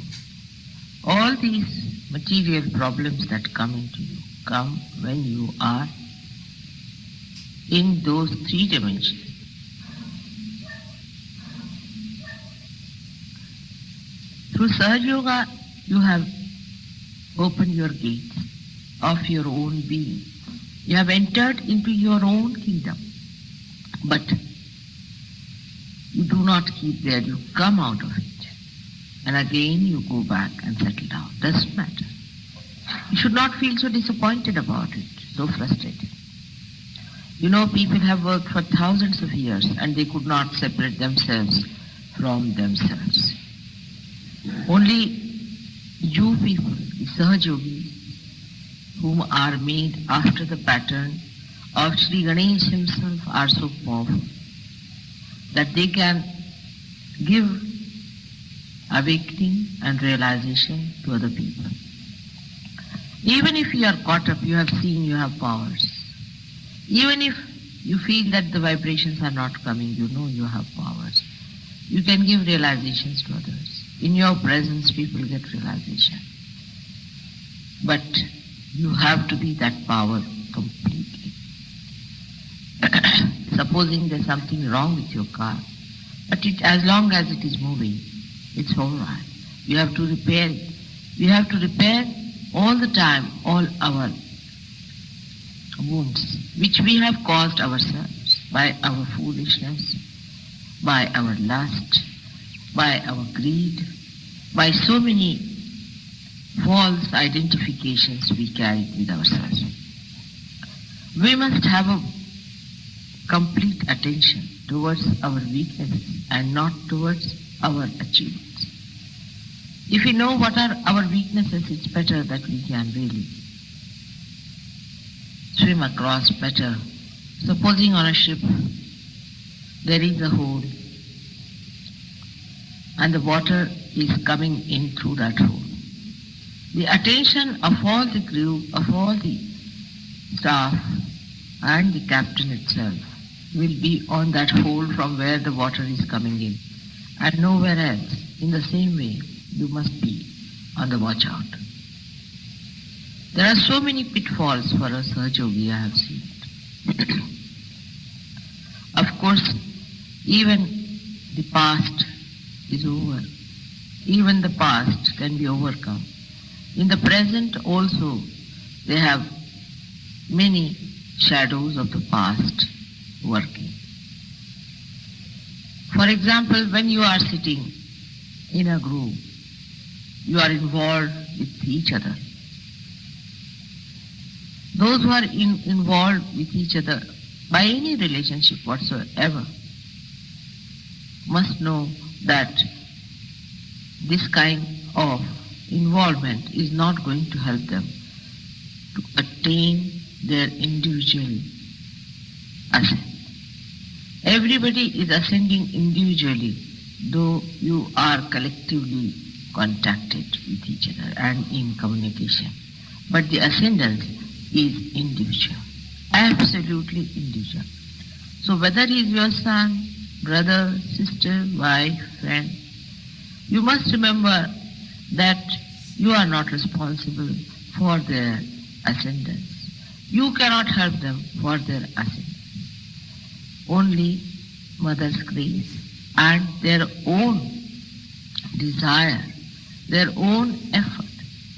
all these material problems that come into you, come when you are in those 3 dimensions. Through Sahaj Yoga, you have opened your gates of your own being. You have entered into your own kingdom. But you do not keep there, you come out of it. And again you go back and settle down. Doesn't matter. You should not feel so disappointed about it, so frustrated. You know, people have worked for thousands of years and they could not separate themselves from themselves. Only you people, the Sahaj Yogis, whom are made after the pattern of Sri Ganesh himself, are so powerful that they can give awakening and realization to other people. Even if you are caught up, you have seen you have powers. Even if you feel that the vibrations are not coming, you know you have powers. You can give realizations to others. In your presence, people get realization. But you have to be that power completely. Supposing there's something wrong with your car, but as long as it is moving, it's all right. You have to repair it. We have to repair all the time all our wounds, which we have caused ourselves by our foolishness, by our lust, by our greed, by so many false identifications we carry with ourselves. We must have a complete attention towards our weaknesses and not towards our achievements. If we know what are our weaknesses, it's better that we can really swim across better. Supposing on a ship there is a hole and the water is coming in through that hole. The attention of all the crew, of all the staff and the captain itself will be on that hole from where the water is coming in and nowhere else. In the same way, you must be on the watch out. There are so many pitfalls for a Sahaj Yogi, I have seen it. Of course, even the past is over. Even the past can be overcome. In the present also, they have many shadows of the past working. For example, when you are sitting in a group, you are involved with each other. Those who are involved with each other by any relationship whatsoever must know that this kind of involvement is not going to help them to attain their individual ascent. Everybody is ascending individually, though you are collectively contacted with each other and in communication. But the ascendance is individual, absolutely individual. So whether he is your son, brother, sister, wife, friend, you must remember that you are not responsible for their ascendance. You cannot help them for their ascendance. Only Mother's grace and their own desire, their own effort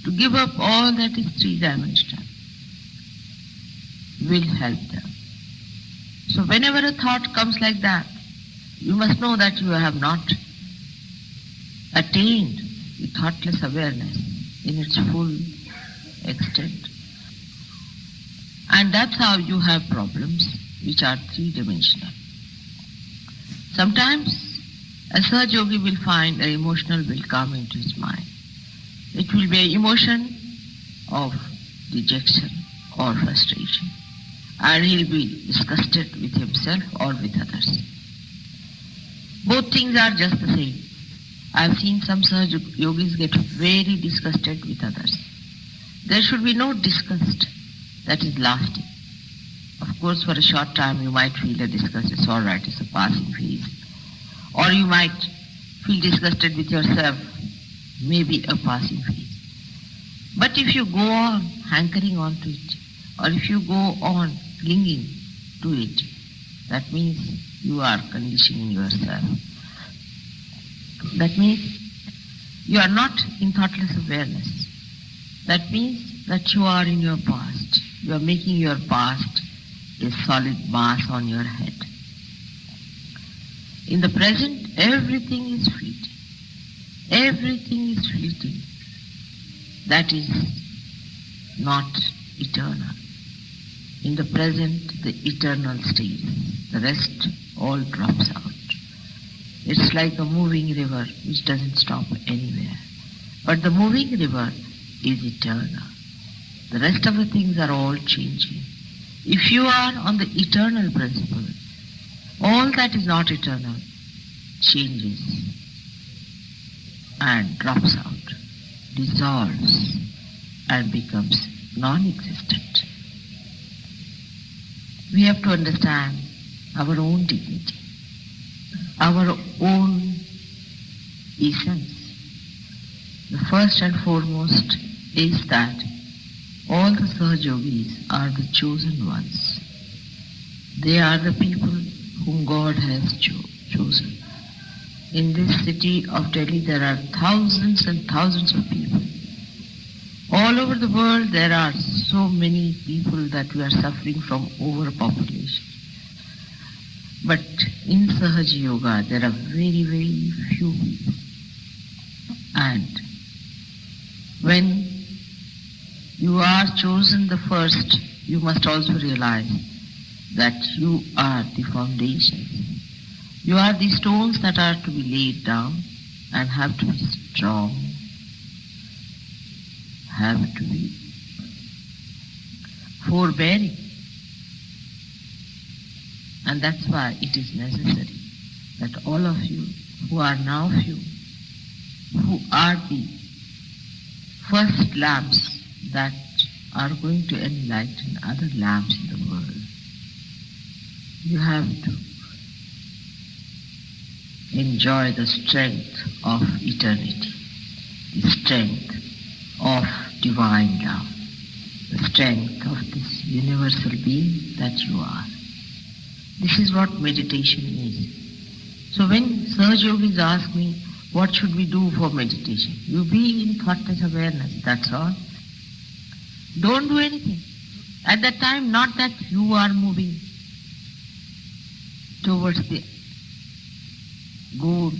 to give up all that is three-dimensional will help them. So whenever a thought comes like that, you must know that you have not attained the thoughtless awareness in its full extent. And that's how you have problems which are three-dimensional. Sometimes a Sahaj Yogi will find an emotional will come into his mind. It will be an emotion of dejection or frustration, and he'll be disgusted with himself or with others. Both things are just the same. I've seen some Sahaj Yogis get very disgusted with others. There should be no disgust that is lasting. Of course, for a short time you might feel a disgust, it's all right, it's a passing phase. Or you might feel disgusted with yourself, maybe a passing phase. But if you go on hankering on to it, or if you go on clinging to it, that means you are conditioning yourself. That means You are not in thoughtless awareness. That means that you are in your past. You are making your past a solid mass on your head. In the present, everything is fleeting. Everything is fleeting. That is not eternal. In the present, the eternal stays. The rest all drops out. It's like a moving river which doesn't stop anywhere. But the moving river is eternal. The rest of the things are all changing. If you are on the eternal principle, all that is not eternal changes and drops out, dissolves and becomes non-existent. We have to understand our own dignity, our own essence. The first and foremost is that all the Sahajyogis are the chosen ones. They are the people whom God has chosen. In this city of Delhi, there are thousands and thousands of people. All over the world, there are so many people that we are suffering from overpopulation. But in Sahajya Yoga, there are very, very few people. And when you are chosen the first, you must also realize that you are the foundation. You are the stones that are to be laid down and have to be strong, have to be forbearing. And that's why it is necessary that all of you who are now few, who are the first lamps that are going to enlighten other lamps in the world, you have to enjoy the strength of eternity, the strength of divine love, the strength of this universal being that you are. This is what meditation is. So when Sahajyogis ask me, what should we do for meditation? You be in thoughtless awareness, that's all. Don't do anything. At that time, not that you are moving towards the goal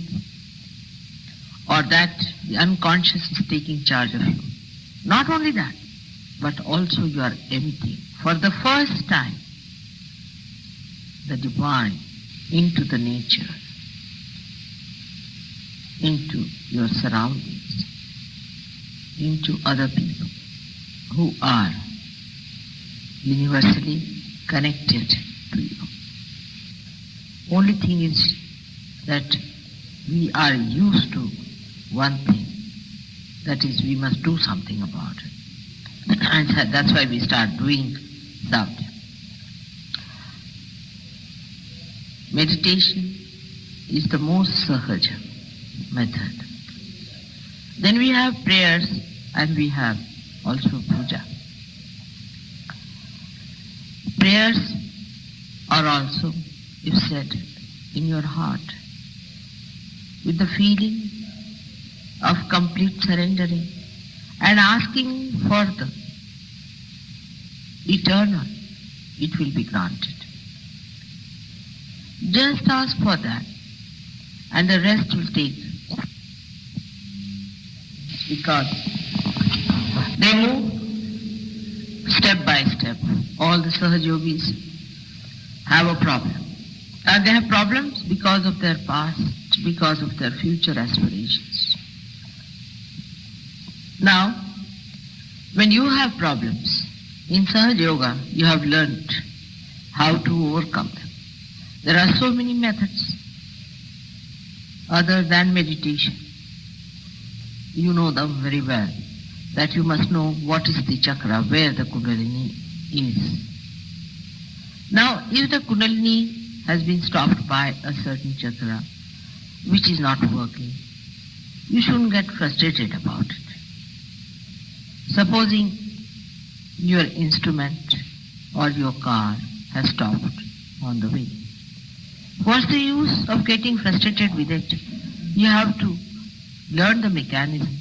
or that the unconscious is taking charge of you. Not only that, but also you are emptying for the first time the divine into the nature, into your surroundings, into other people who are universally connected to you. Only thing is that we are used to one thing, that is we must do something about it. And that's why we start doing something. Meditation is the most sahaja method. Then we have prayers and we have also puja. Prayers are also, if said in your heart, with the feeling of complete surrendering and asking for the eternal, it will be granted. Just ask for that and the rest will take. Because they move step by step. All the Sahajyogis have a problem. And they have problems because of their past, because of their future aspirations. Now, when you have problems, in Sahaj Yoga, you have learned how to overcome them. There are so many methods other than meditation. You know them very well, that you must know what is the chakra, where the Kundalini is. Now, if the Kundalini has been stopped by a certain chakra, which is not working, you shouldn't get frustrated about it. Supposing your instrument or your car has stopped on the way. What's the use of getting frustrated with it? You have to learn the mechanism.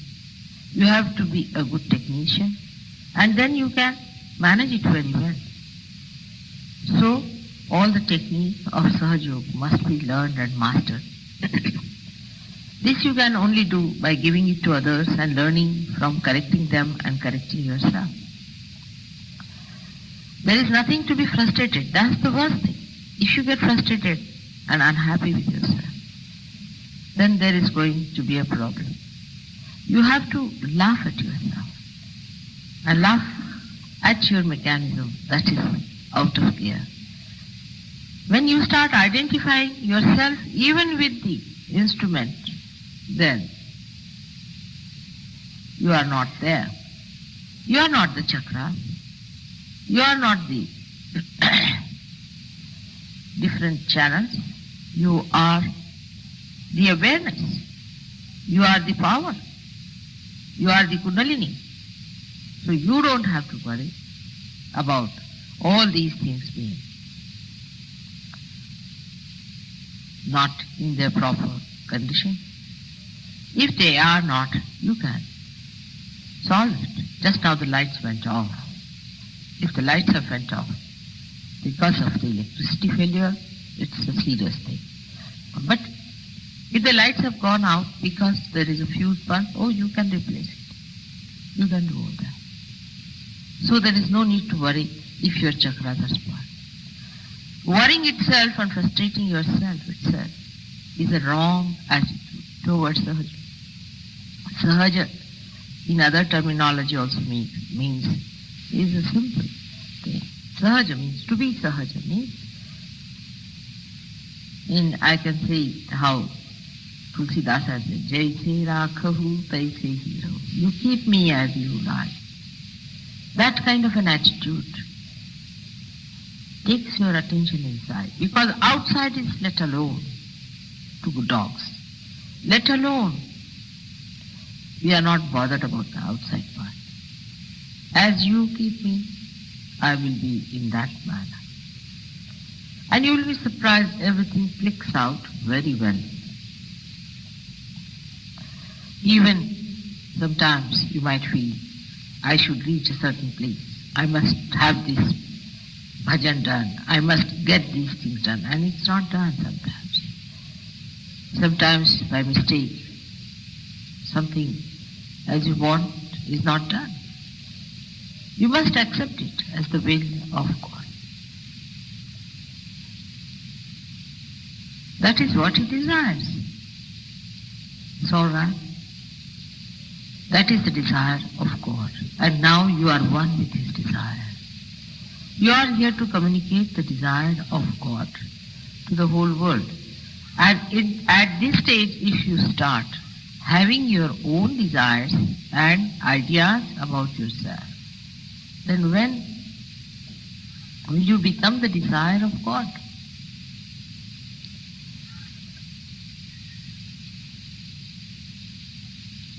You have to be a good technician, and then you can manage it very well. So, all the technique of Sahaj Yoga must be learned and mastered. This you can only do by giving it to others and learning from correcting them and correcting yourself. There is nothing to be frustrated. That's the worst thing. If you get frustrated and unhappy with yourself, then there is going to be a problem. You have to laugh at yourself and laugh at your mechanism that is out of gear. When you start identifying yourself even with the instrument, then you are not there. You are not the chakra. You are not the different channels. You are the awareness. You are the power. You are the Kundalini. So you don't have to worry about all these things being not in their proper condition. If they are not, you can solve it. Just now the lights went off. If the lights have went off because of the electricity failure, it's a serious thing. But if the lights have gone out because there is a fuse burn, you can replace it. You can do all that. So there is no need to worry if your chakras are spoiled. Worrying itself and frustrating yourself itself is a wrong attitude towards Sahaja. Sahaja, in other terminology also means is a simple thing. Sahaja means to be Sahaja means. I can say how Tulsidas has said, Jaise rakhahu taise hi rahu. You keep me as you like. That kind of an attitude takes your attention inside, because outside is let alone to dogs. Let alone. We are not bothered about the outside part. As you keep me, I will be in that manner. And you will be surprised, everything clicks out very well. Even sometimes you might feel, I should reach a certain place. I must have this bhajan done. I must get these things done. And it's not done sometimes. Sometimes by mistake, something as you want is not done. You must accept it as the will of God. That is what He desires. It's all right. That is the desire of God. And now you are one with His desire. You are here to communicate the desire of God to the whole world. And at this stage, if you start having your own desires and ideas about yourself, then when will you become the desire of God?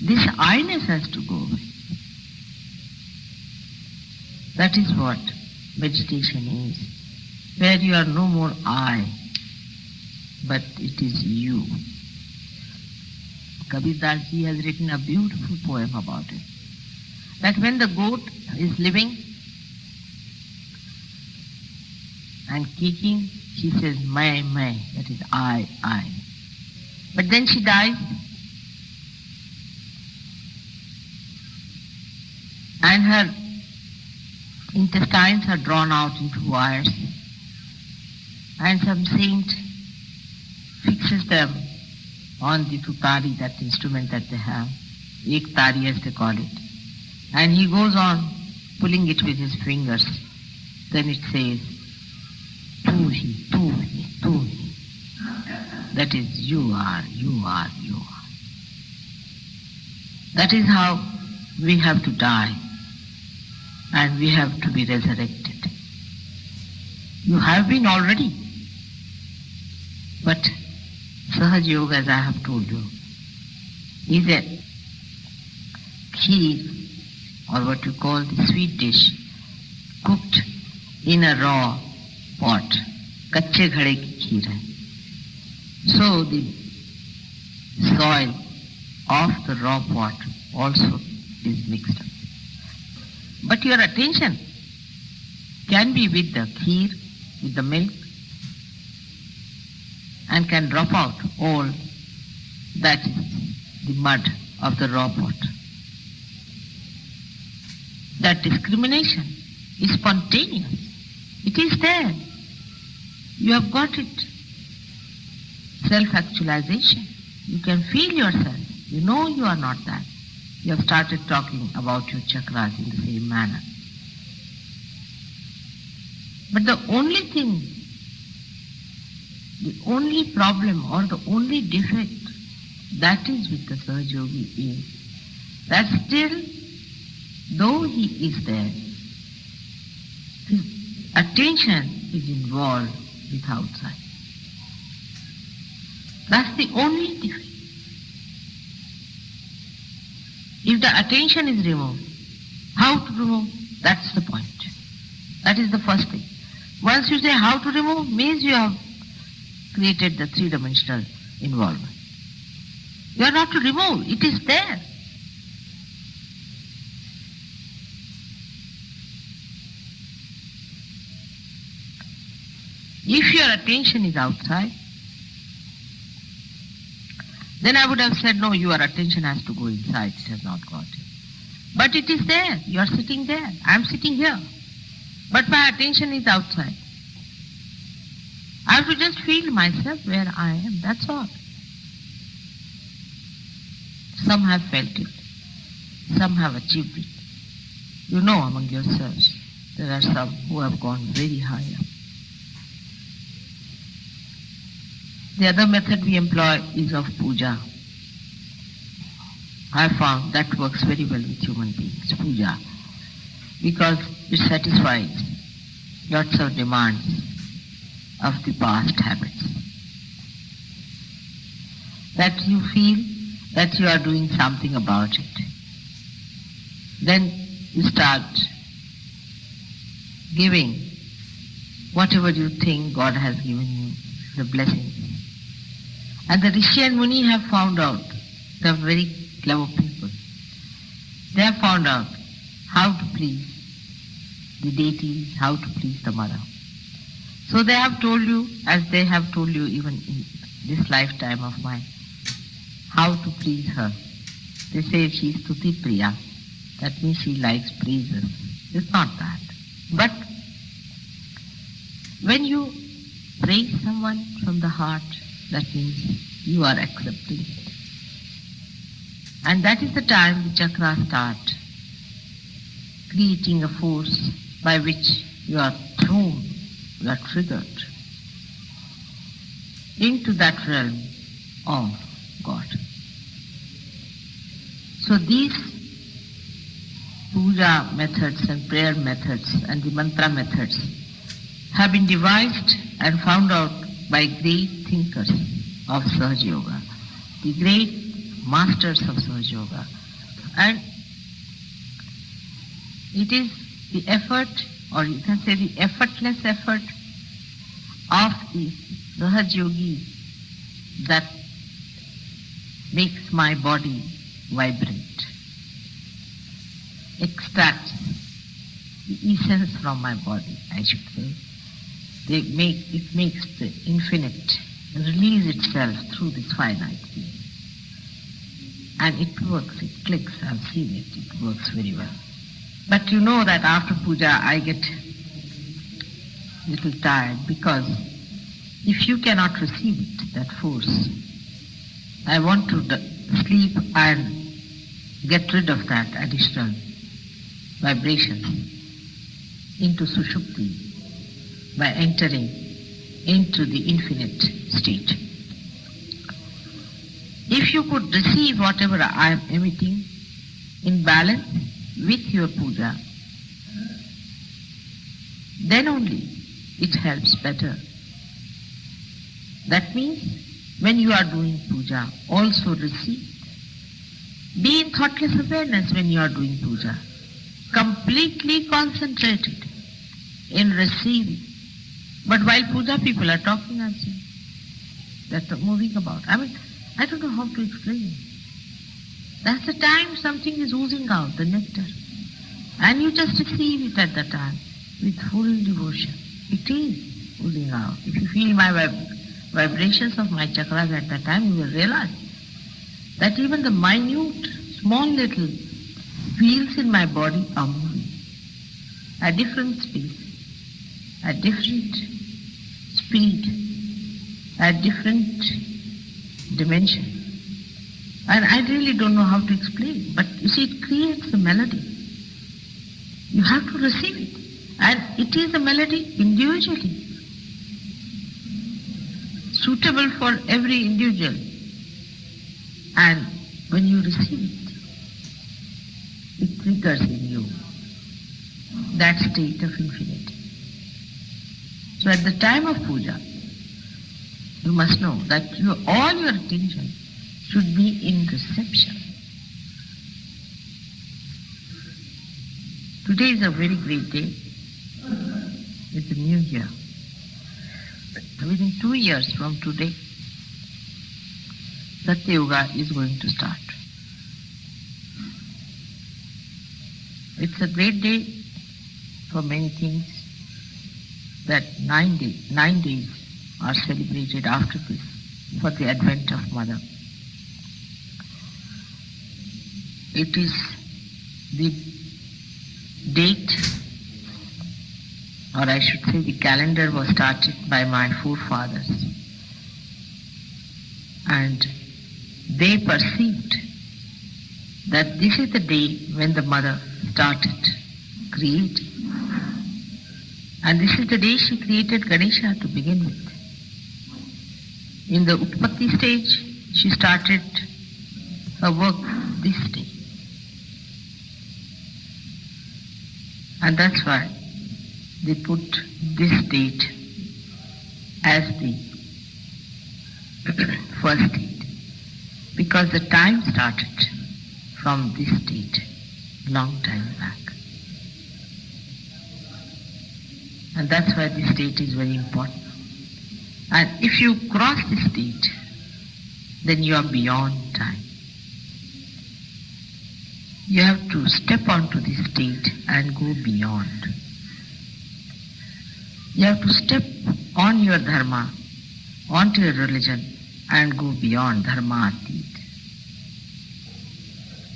This I-ness has to go away. That is what meditation is, where you are no more I, but it is you. Kabir Das ji has written a beautiful poem about it. That when the goat is living and kicking, she says, "Mai, mai," that is I. But then she dies, and her intestines are drawn out into wires, and some saint fixes them on the tutari, that instrument that they have, ek tari as they call it, and he goes on pulling it with his fingers. Then it says, tu hi, tu hi, tu hi. That is, you are, you are, you are. That is how we have to die, and we have to be resurrected. You have been already, but Sahaj Yoga, as I have told you, is a kheer, or what you call the sweet dish, cooked in a raw pot. Kache ghade ki kheer hai. So the soil of the raw pot also is mixed up. But your attention can be with the kheer, with the milk, and can drop out all that is the mud of the raw pot. That discrimination is spontaneous. It is there. You have got it. Self-actualization. You can feel yourself. You know you are not that. You have started talking about your chakras in the same manner. But the only thing, the only problem or the only defect that is with the Sahaj Yogi is that still, though he is there, his attention is involved with outside. That's the only defect. If the attention is removed, how to remove? That's the point. That is the first thing. Once you say how to remove, means you have created the three-dimensional involvement. You are not to remove, it is there. If your attention is outside, then I would have said, no, your attention has to go inside, it has not got it. But it is there, you are sitting there, I am sitting here. But my attention is outside. I have to just feel myself where I am, that's all. Some have felt it, some have achieved it. You know among yourselves, there are some who have gone very high up. The other method we employ is of puja. I found that works very well with human beings, puja, because it satisfies lots of demands of the past habits. That you feel that you are doing something about it. Then you start giving whatever you think God has given you, the blessings. And the Rishi and Muni have found out, they are very clever people. They have found out how to please the deities, how to please the mother. So they have told you, as they have told you even in this lifetime of mine, how to please her. They say she is Stuti Priya. That means she likes praises. It's not that. But when you praise someone from the heart, that means you are accepting it. And that is the time the chakras start creating a force by which you are thrown, you are triggered into that realm of God. So these puja methods and prayer methods and the mantra methods have been devised and found out by great thinkers of Sahaj Yoga, the great masters of Sahaj Yoga. And it is the effort, or you can say the effortless effort of the Sahaj Yogi that makes my body vibrate, extracts the essence from my body, I should say. It makes the infinite release itself through this finite being. And it works, it clicks, I've seen it, it works very well. But you know that after puja I get a little tired, because if you cannot receive it, that force, I want to sleep and get rid of that additional vibration into Sushupti by entering into the infinite state. If you could receive whatever I am emitting in balance with your puja, then only it helps better. That means when you are doing puja, also receive. Be in thoughtless awareness when you are doing puja. Completely concentrated in receiving. But while puja, people are talking and saying, they're moving about. I mean, I don't know how to explain. That's the time something is oozing out, the nectar. And you just receive it at that time with full devotion. It is oozing out. If you feel my vibrations of my chakras at that time, you will realize that even the minute, small little fields in my body are moving at different speed, at different speed, at different dimension. And I really don't know how to explain, but you see, it creates a melody. You have to receive it. And it is a melody individually, suitable for every individual. And when you receive it, it triggers in you that state of infinity. So at the time of puja, you must know that all your attention should be in reception. Today is a very great day. It's a new year. Within 2 years from today, Satyuga is going to start. It's a great day for many things, that 9 days are celebrated after this for the advent of Mother. It is the date, or I should say the calendar was started by my forefathers, and they perceived that this is the day when the Mother started creating. And this is the day she created Ganesha to begin with. In the Utpatti stage, she started her work this day. And that's why they put this date as the first date, because the time started from this date, long time back. And that's why this date is very important. And if you cross this date, then you are beyond time. You have to step onto this state and go beyond. You have to step on your dharma, onto your religion, and go beyond dharma atit.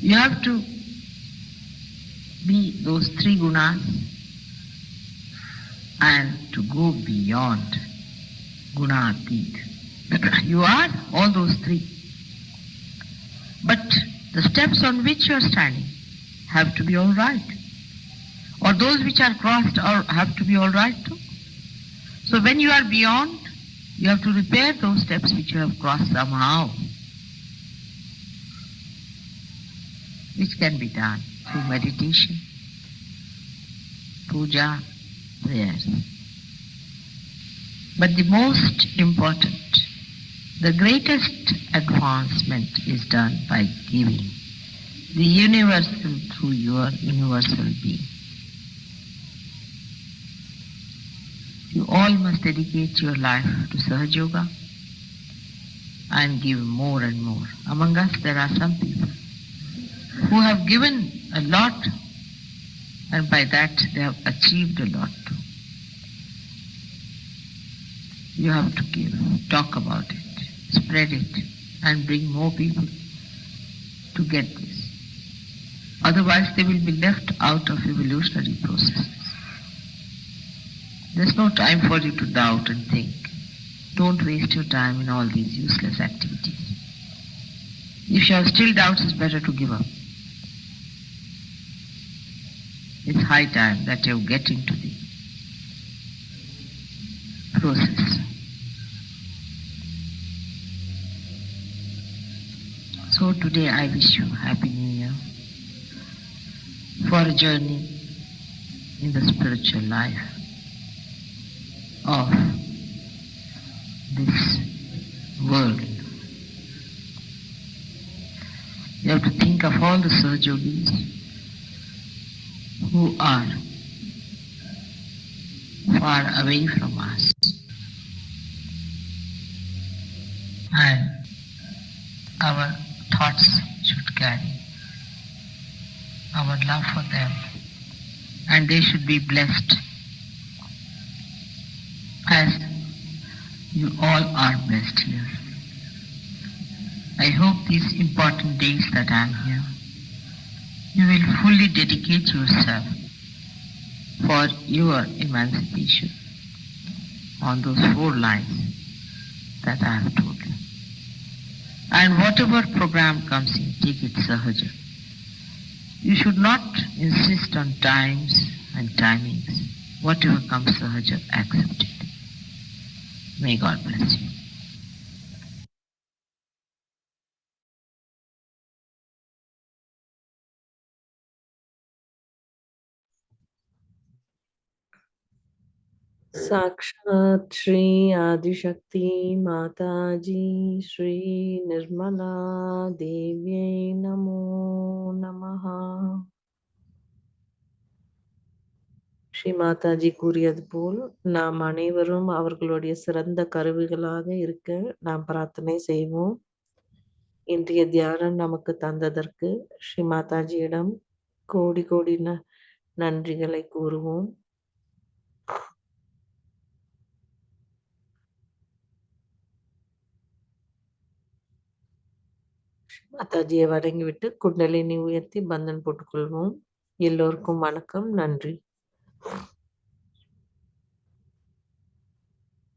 You have to be those 3 gunas and to go beyond guna atit. You are all those 3. But the steps on which you are standing have to be all right. Or those which are crossed have to be all right too. So when you are beyond, you have to repair those steps which you have crossed somehow, which can be done through meditation, puja, prayers. But the most important, the greatest advancement is done by giving the universal through your universal being. You all must dedicate your life to Sahajyoga and give more and more. Among us there are some people who have given a lot, and by that they have achieved a lot too. You have to give, talk about it, spread it, and bring more people to get this. Otherwise they will be left out of evolutionary processes. There's no time for you to doubt and think. Don't waste your time in all these useless activities. If you have still doubts, it's better to give up. It's high time that you get into the process. So today I wish you Happy New Year for a journey in the spiritual life of this world. You have to think of all the Sahajyogis who are far away from us, and our thoughts should carry our love for them, and they should be blessed as you all are blessed here. I hope these important days that I am here, you will fully dedicate yourself for your emancipation on those 4 lines that I have told you. And whatever program comes in, take it Sahajya. You should not insist on times and timings. Whatever comes Sahajya, accept it. May God bless you. साक्षात् श्री आदिशक्ति माताजी श्री निर्मला देव्यै नमो नमः. ஸ்ரீ மாதாஜி கூறியது போல் நாம் அனைவரும் அவர்களுடைய சிறந்த கருவிகளாக இருக்க நாம் பிரார்த்தனை செய்வோம். இன்றைய தியானம் நமக்கு தந்ததற்கு ஸ்ரீ மாதாஜியிடம் கோடி கோடி நன்றிகளை கூறுவோம். மாதாஜியை வணங்கிவிட்டு குண்டலினி உயர்த்தி பந்தன் போட்டுக்கொள்வோம். எல்லோருக்கும் வணக்கம், நன்றி.